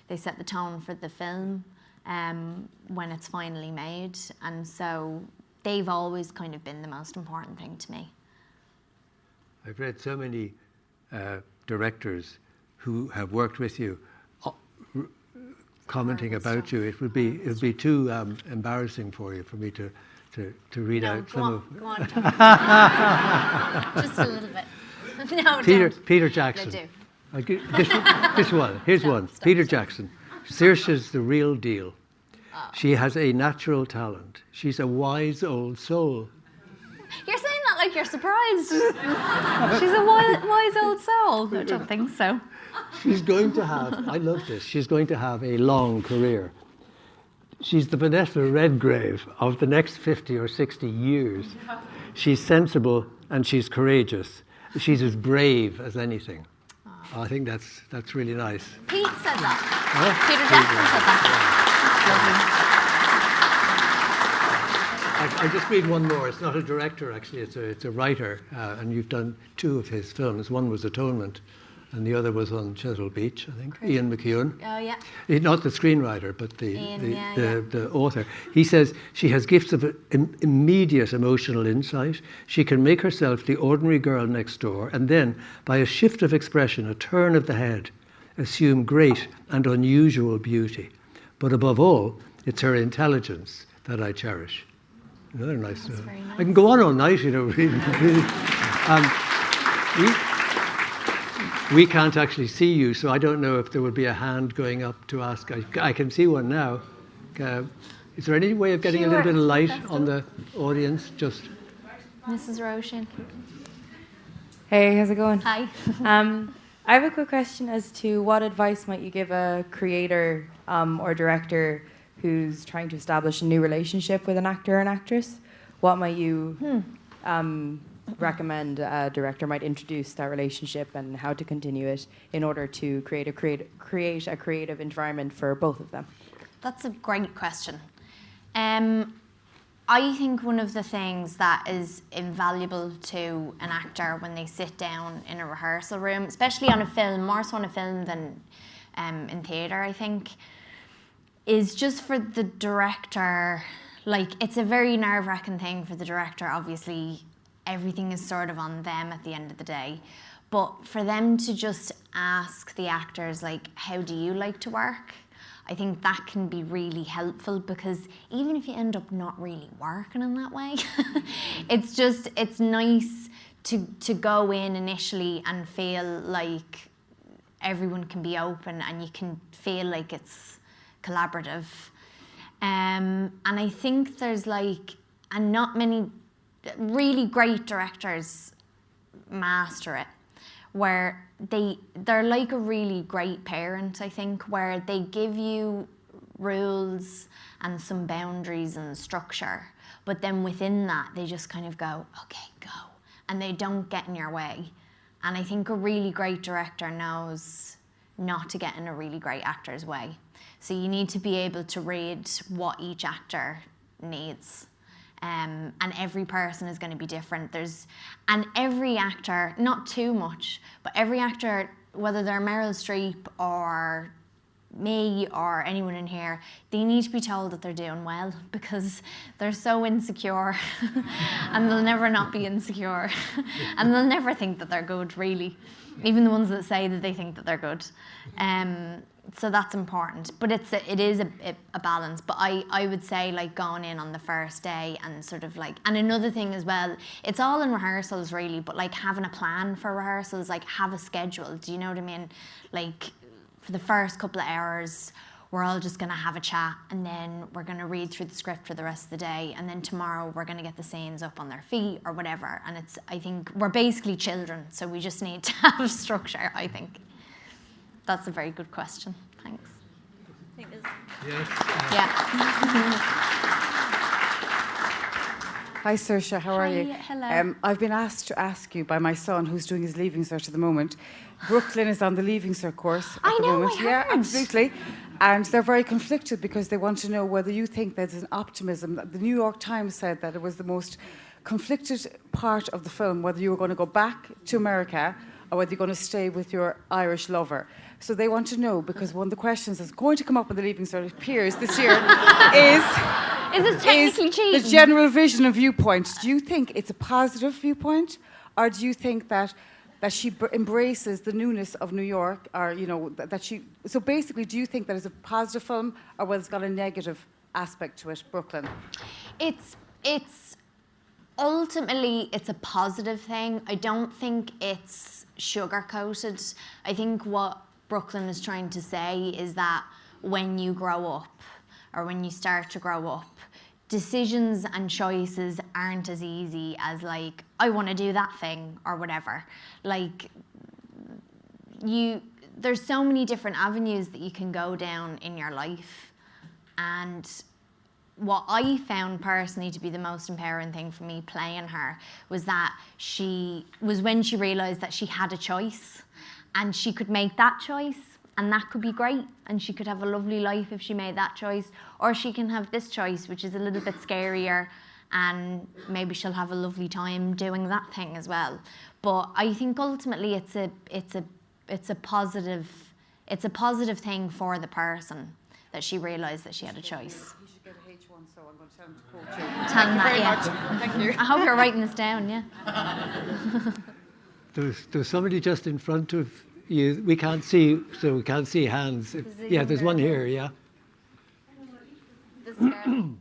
They set the tone for the film when it's finally made, and so they've always kind of been the most important thing to me. I've read so many directors who have worked with you commenting about you. It would be too embarrassing for you for me to read out some of. Go on, just a little bit. No, Peter Jackson. I do. This one. Here's one. Peter Jackson. Saoirse's the real deal. She has a natural talent. She's a wise old soul. You're saying that like you're surprised. She's a wise old soul. I don't think so. She's going to have, I love this, she's going to have a long career. She's the Vanessa Redgrave of the next 50 or 60 years. She's sensible and she's courageous. She's as brave as anything. I think that's really nice. Pete said that. Huh? Peter Jackson said that. I'll just read one more. It's not a director, actually. It's a writer, and you've done 2 of his films. One was Atonement, and the other was on Chesil Beach, I think. Ian McEwan. Oh, yeah. Not the screenwriter, but the author. He says she has gifts of immediate emotional insight. She can make herself the ordinary girl next door, and then, by a shift of expression, a turn of the head, assume great and unusual beauty. But above all, it's her intelligence that I cherish. Another nice. That's very nice. I can go on all night, you know. Really. We can't actually see you, so I don't know if there would be a hand going up to ask. I can see one now. Is there any way of getting a little bit of light on the audience? Just Mrs. Roshan. Hey, how's it going? Hi. I have a quick question as to what advice might you give a creator or director who's trying to establish a new relationship with an actor or an actress? What might you recommend a director might introduce that relationship and how to continue it in order to create a creative environment for both of them? That's a great question. I think one of the things that is invaluable to an actor when they sit down in a rehearsal room, especially on a film, more so on a film than in theatre, I think, is just for the director, like, it's a very nerve-wracking thing for the director, obviously. Everything is sort of on them at the end of the day. But for them to just ask the actors, like, how do you like to work? I think that can be really helpful, because even if you end up not really working in that way, it's nice to go in initially and feel like everyone can be open and you can feel like it's collaborative. And I think there's and not many really great directors master it, where they're like a really great parent, I think, where they give you rules and some boundaries and structure, but then within that they just kind of go, okay, go, and they don't get in your way. And I think a really great director knows not to get in a really great actor's way. So you need to be able to read what each actor needs. And every person is going to be different. And every actor, not too much, but every actor, whether they're Meryl Streep or me or anyone in here, they need to be told that they're doing well, because they're so insecure and they'll never not be insecure and they'll never think that they're good, really, even the ones that say that they think that they're good. So that's important, but it is a balance. But I would say, like, going in on the first day and sort of like, and another thing as well, it's all in rehearsals really, but like having a plan for rehearsals, like have a schedule, do you know what I mean? Like for the first couple of hours, we're all just gonna have a chat, and then we're gonna read through the script for the rest of the day, and then tomorrow we're gonna get the scenes up on their feet or whatever. And I think we're basically children, so we just need to have structure, I think. That's a very good question. Thanks. Yes. Yeah. Hi, Saoirse. How are you? Hello. I've been asked to ask you by my son, who's doing his Leaving Cert at the moment. Brooklyn is on the Leaving Cert course at the moment. I Yeah, heard. absolutely. And they're very conflicted because they want to know whether you think there's an optimism. The New York Times said that it was the most conflicted part of the film, whether you were going to go back to America or whether you're going to stay with your Irish lover. So they want to know, because one of the questions that's going to come up in the Leaving Cert, it appears this year, is this technically cheating? The general vision and viewpoint. Do you think it's a positive viewpoint, or do you think that she embraces the newness of New York, or that she? So basically, do you think that it's a positive film, or whether it's got a negative aspect to it, Brooklyn? It's ultimately it's a positive thing. I don't think it's sugar-coated. I think what Brooklyn is trying to say is that when you grow up, or when you start to grow up, decisions and choices aren't as easy as like, I want to do that thing or whatever. Like, there's so many different avenues that you can go down in your life, and what I found personally to be the most empowering thing for me playing her was that when she realised that she had a choice, and she could make that choice, and that could be great, and she could have a lovely life if she made that choice, or she can have this choice, which is a little bit scarier, and maybe she'll have a lovely time doing that thing as well. But I think ultimately it's a positive thing for the person that she realised that she had a choice. He should get a H1, so I'm going to tell him to quote you. Tell him that, yeah. Thank you. I hope you're writing this down, yeah. There's somebody just in front of you. We can't see, so we can't see hands. Yeah, there's one here, yeah. This girl.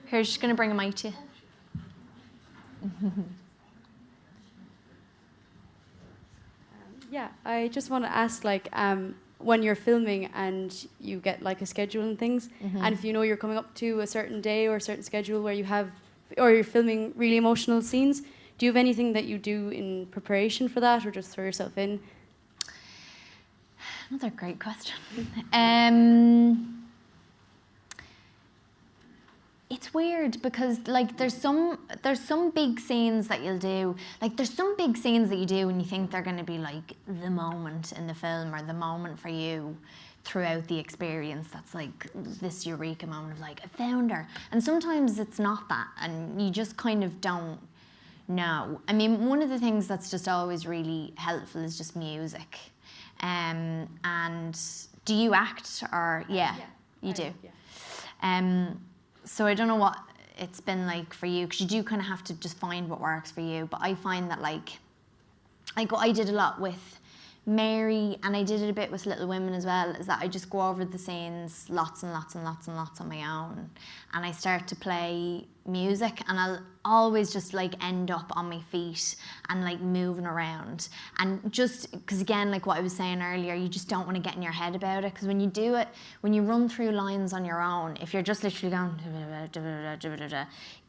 Here, she's going to bring a mic to you. Yeah, I just want to ask, like, when you're filming and you get like a schedule and things, and if you know you're coming up to a certain day or a certain schedule where you're filming really emotional scenes, do you have anything that you do in preparation for that, or just throw yourself in? Another great question. It's weird because like there's some big scenes that you'll do. Like there's some big scenes that you do and you think they're going to be like the moment in the film or the moment for you throughout the experience. That's like this eureka moment of like, I found her. And sometimes it's not that, and you just kind of don't know. I mean, one of the things that's just always really helpful is just music. And do you act or yeah you do? Yeah. So I don't know what it's been like for you, because you do kind of have to just find what works for you. But I find that like I did a lot with Mary, and I did it a bit with Little Women as well, is that I just go over the scenes lots and lots and lots and lots on my own, and I start to play music, and I'll always just like end up on my feet and like moving around, and just because again, like what I was saying earlier, you just don't want to get in your head about it, because when you do it, when you run through lines on your own, if you're just literally going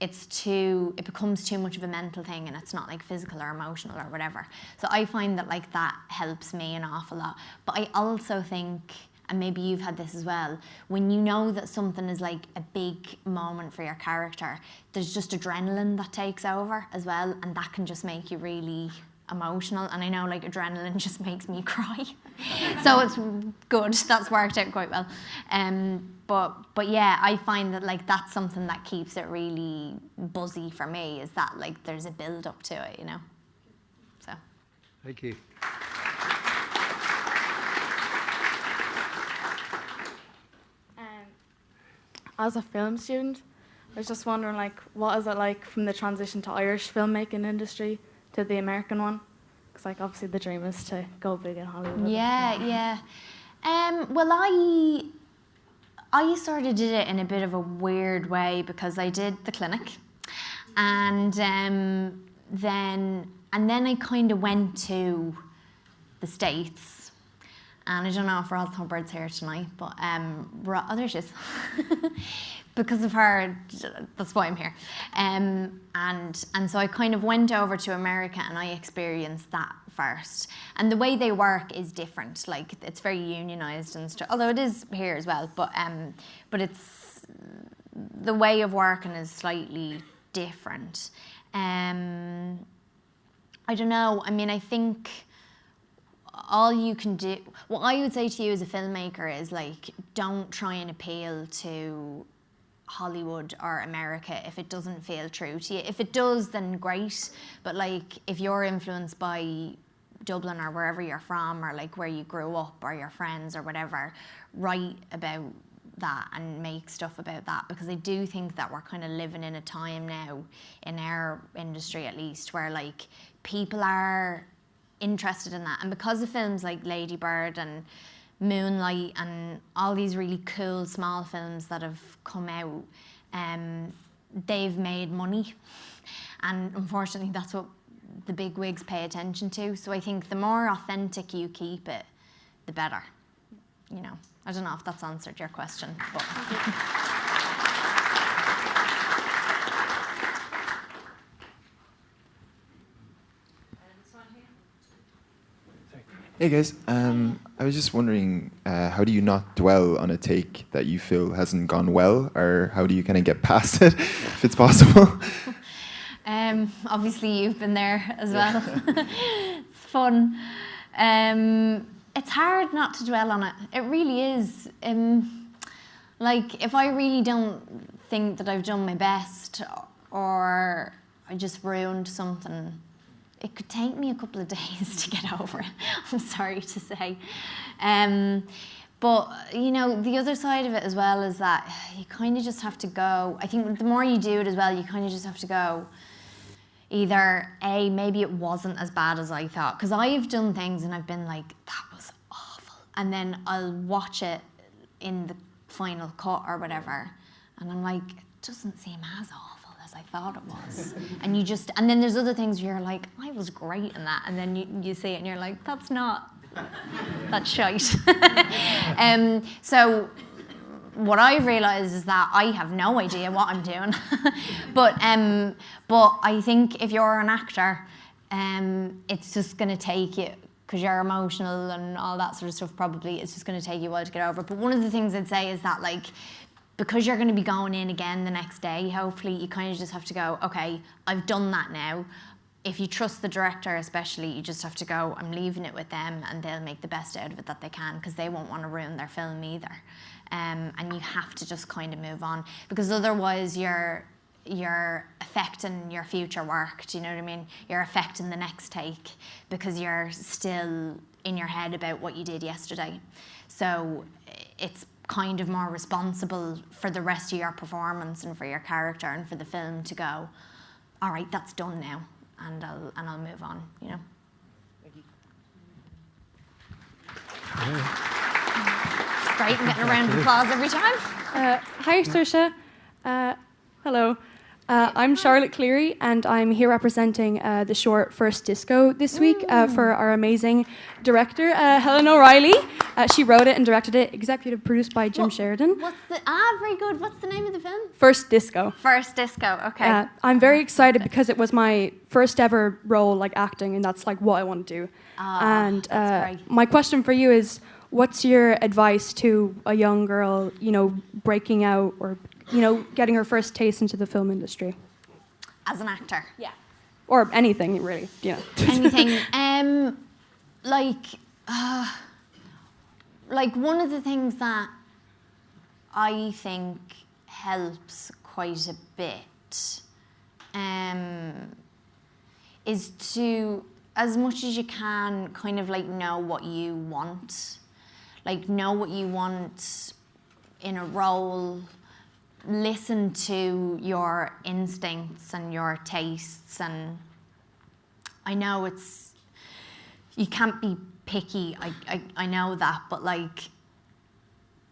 it becomes too much of a mental thing, and it's not like physical or emotional or whatever. So I find that like that helps me an awful lot. But I also think, and maybe you've had this as well, when you know that something is like a big moment for your character, there's just adrenaline that takes over as well, and that can just make you really emotional. And I know like adrenaline just makes me cry. So it's good, that's worked out quite well. But yeah, I find that like that's something that keeps it really buzzy for me, is that like there's a build up to it, you know. So thank you. as a film student, I was just wondering, like, what is it like from the transition to Irish filmmaking industry to the American one? Because, like, obviously the dream is to go big in Hollywood. Yeah. Well, I sort of did it in a bit of a weird way because I did the clinic, and then I kind of went to the States, and I don't know if Roz Hubbard's here tonight, but there she is. Because of her, that's why I'm here. And so I kind of went over to America and I experienced that first. And the way they work is different. Like, it's very unionized and stuff, although it is here as well. But it's, the way of working is slightly different. I don't know. I mean, I think all you can do, what I would say to you as a filmmaker is, like, don't try and appeal to Hollywood or America if it doesn't feel true to you. If it does, then great. But, like, if you're influenced by Dublin or wherever you're from, or like where you grew up or your friends or whatever, write about that and make stuff about that, because I do think that we're kind of living in a time now, in our industry at least, where like people are interested in that. And because of films like Lady Bird and Moonlight and all these really cool small films that have come out, they've made money, and unfortunately that's what the big wigs pay attention to. So I think the more authentic you keep it, the better. You know, I don't know if that's answered your question, but Hey guys, I was just wondering, how do you not dwell on a take that you feel hasn't gone well, or how do you kind of get past it, if it's possible? Obviously you've been there as well. It's fun. It's hard not to dwell on it. It really is. Like, if I really don't think that I've done my best, or I just ruined something, it could take me a couple of days to get over it, I'm sorry to say. But, you know, the other side of it as well is that you kind of just have to go, I think the more you do it as well, you kind of just have to go, either A, maybe it wasn't as bad as I thought, because I've done things and I've been like, that was awful. And then I'll watch it in the final cut or whatever, and I'm like, it doesn't seem as awful as I thought it was. And you just, and then there's other things where you're like, I was great in that, and then you see it and you're like, that's shite. So what I've realised is that I have no idea what I'm doing. but I think if you're an actor, it's just going to take you, because you're emotional and all that sort of stuff, probably it's just going to take you a while to get over it. But one of the things I'd say is that, like, because you're going to be going in again the next day, hopefully you kind of just have to go, okay, I've done that now. If you trust the director especially, you just have to go, I'm leaving it with them, and they'll make the best out of it that they can, because they won't want to ruin their film either. And you have to just kind of move on, because otherwise you're affecting your future work, do you know what I mean? You're affecting the next take, because you're still in your head about what you did yesterday. So it's kind of more responsible for the rest of your performance and for your character and for the film to go, all right, that's done now, and I'll move on, you know? Great, I'm getting a round of applause every time. Hi, Saoirse. Hello. I'm Charlotte Cleary, and I'm here representing the short First Disco this week for our amazing director, Helen O'Reilly. She wrote it and directed it, executive produced by Jim Sheridan. Very good. What's the name of the film? First Disco. First Disco, okay. I'm very excited because it was my first ever role, like acting, and that's like what I want to do. And that's great. my question for you is, what's your advice to a young girl, you know, breaking out, or, you know, getting her first taste into the film industry? As an actor? Yeah. Or anything, really, you know. Anything. Like one of the things that I think helps quite a bit is to, as much as you can, kind of like know what you want. Like, know what you want in a role, listen to your instincts and your tastes. And I know you can't be picky, I know that, but like,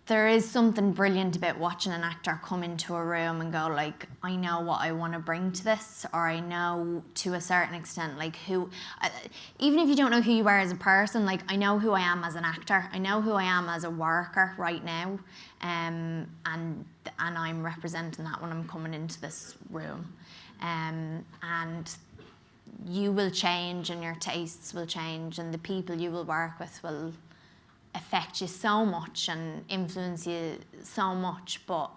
there is something brilliant about watching an actor come into a room and go like, I know what I want to bring to this, or I know to a certain extent like even if you don't know who you are as a person, like I know who I am as an actor, I know who I am as a worker right now, and I'm representing that when I'm coming into this room, and you will change and your tastes will change and the people you will work with will affect you so much and influence you so much, but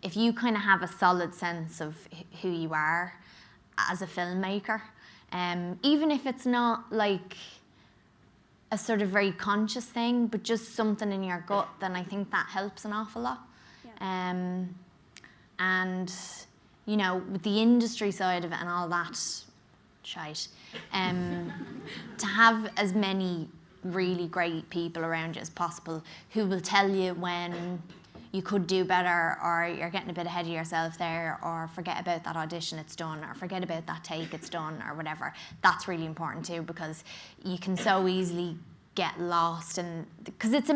if you kind of have a solid sense of who you are as a filmmaker, even if it's not like a sort of very conscious thing, but just something in your gut, then I think that helps an awful lot. Yeah. And you know, with the industry side of it and all that shite, to have as many really great people around you as possible who will tell you when you could do better, or you're getting a bit ahead of yourself there, or forget about that audition, it's done, or forget about that take, it's done, or whatever. That's really important too, because you can so easily get lost, and because it's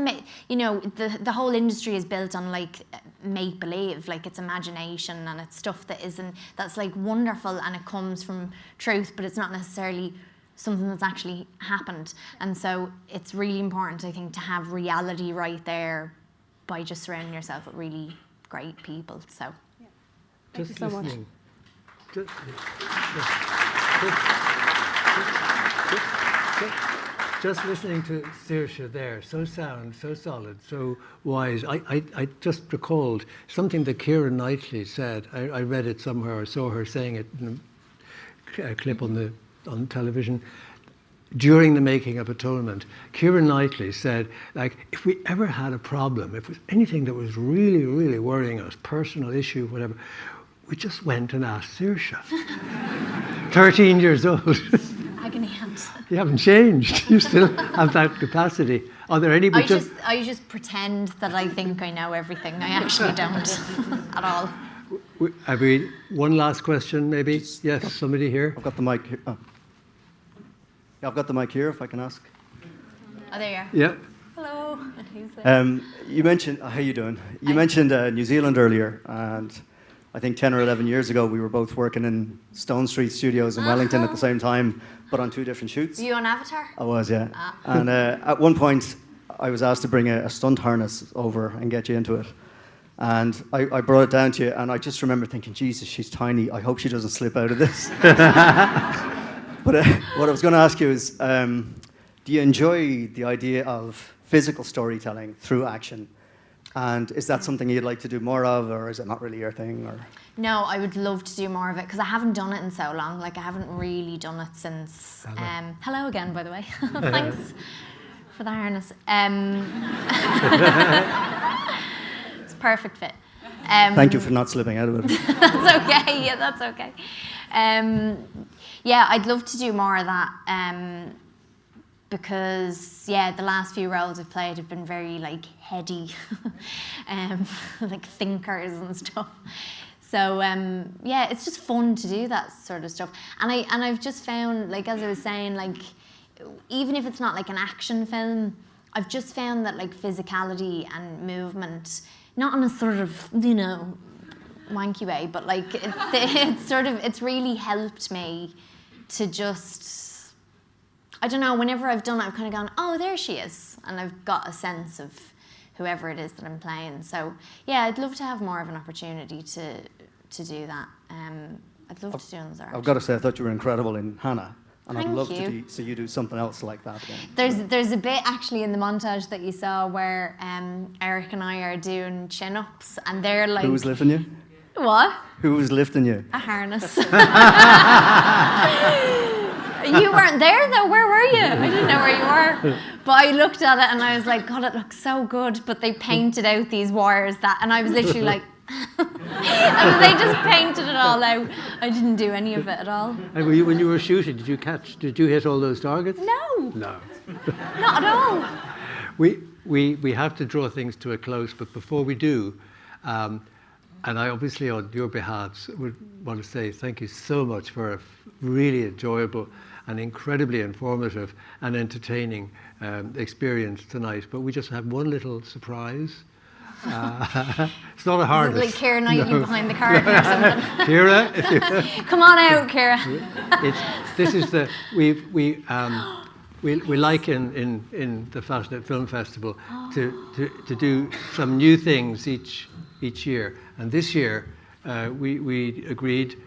you know, the whole industry is built on like make believe, like it's imagination and it's stuff that's like wonderful and it comes from truth, but it's not necessarily something that's actually happened. And so it's really important, I think, to have reality right there by just surrounding yourself with really great people. So yeah. Thank you so much. Just listening to Saoirse there, so sound, so solid, so wise. I just recalled something that Keira Knightley said. I read it somewhere, or saw her saying it in a clip on television during the making of Atonement. Keira Knightley said, like, if we ever had a problem, if it was anything that was really, really worrying us, personal issue, whatever, we just went and asked Saoirse. 13 years old. Agony aunt. You haven't changed. You still have that capacity. Are there any? I just pretend that I think I know everything. I actually don't at all. Have we one last question, maybe? Yes, somebody here. I've got the mic here. Oh. Yeah, I've got the mic here, if I can ask. Oh, there you are. Yeah. Hello. Who's there? You mentioned, how you doing? You mentioned New Zealand earlier, and I think 10 or 11 years ago we were both working in Stone Street Studios in Wellington at the same time, but on 2 different shoots. Were you on Avatar? I was, yeah. And at one point I was asked to bring a stunt harness over and get you into it. And I brought it down to you, and I just remember thinking, Jesus, she's tiny. I hope she doesn't slip out of this. But what I was going to ask you is, do you enjoy the idea of physical storytelling through action? And is that something you'd like to do more of, or is it not really your thing? Or? No, I would love to do more of it, because I haven't done it in so long. Like, I haven't really done it since... hello again, by the way. Thanks for the harness. It's a perfect fit. Thank you for not slipping out of it. That's okay. Yeah, that's okay. Yeah, I'd love to do more of that, because yeah, the last few roles I've played have been very like heady, like thinkers and stuff. So yeah, it's just fun to do that sort of stuff. And I've just found, like, as I was saying, like, even if it's not like an action film, I've just found that like physicality and movement, not in a sort of, you know, wanky way, but like it's really helped me to just, I don't know, whenever I've done it, I've kind of gone, oh, there she is, and I've got a sense of whoever it is that I'm playing. So yeah, I'd love to have more of an opportunity to do that. I'd love to do another. I've got to say, I thought you were incredible in Hanna. And Thank I'd love you. to see you do something else like that again. There's a bit actually in the montage that you saw where Eric and I are doing chin-ups, and they're like... Who was lifting you? What? Who was lifting you? A harness. You weren't there though, where were you? I didn't know where you were. But I looked at it and I was like, God, it looks so good. But they painted out these wires and I was literally like... and they just painted it all out. I didn't do any of it at all. And when you were shooting, did you hit all those targets? No. No. Not at all. We have to draw things to a close, but before we do, And I obviously, on your behalf, would want to say thank you so much for a really enjoyable and incredibly informative and entertaining experience tonight. But we just have one little surprise. It's not a harness. Like Ciara Knightley behind the curtain or something. Ciara, come on out, Ciara. This is the we like in the Fastnet Film Festival to do some new things each year, and this year we agreed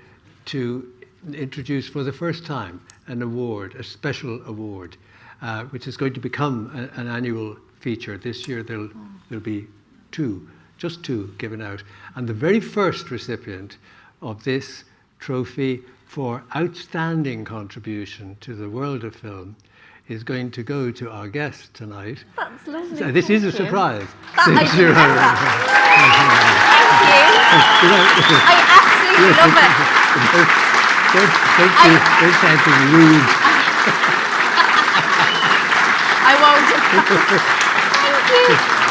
to introduce for the first time an award, a special award, which is going to become an annual feature. This year there'll be just two given out. And the very first recipient of this trophy for outstanding contribution to the world of film is going to go to our guest tonight. That's lovely. So this is a surprise. I didn't know that. Thank you. I absolutely love it. Don't say anything rude. I won't. Thank you.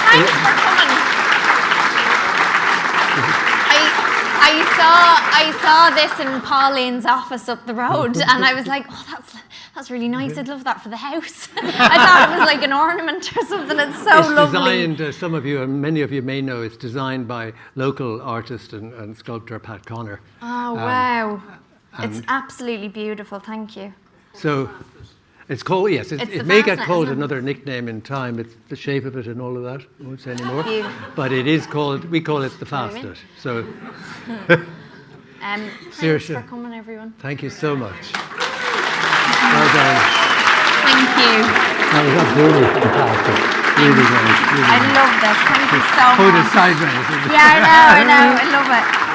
Thanks for coming. I saw this in Pauline's office up the road, and I was like, oh, that's really nice. I'd love that for the house. I thought it was like an ornament or something. It's so lovely. It's designed, some of you, and many of you may know, it's designed by local artist and sculptor Pat Connor. Oh, wow. It's absolutely beautiful. Thank you. So it's called, yes, it may get called another nickname in time. It's the shape of it and all of that. I won't say anymore. But it is called, we call it the Fastnet. So, thanks for coming, everyone. Thank you so much. Well done. Thank you. That was absolutely fantastic. Really nice. I love this. Thank you so much. Hold it sideways. Yeah, I know. I love it.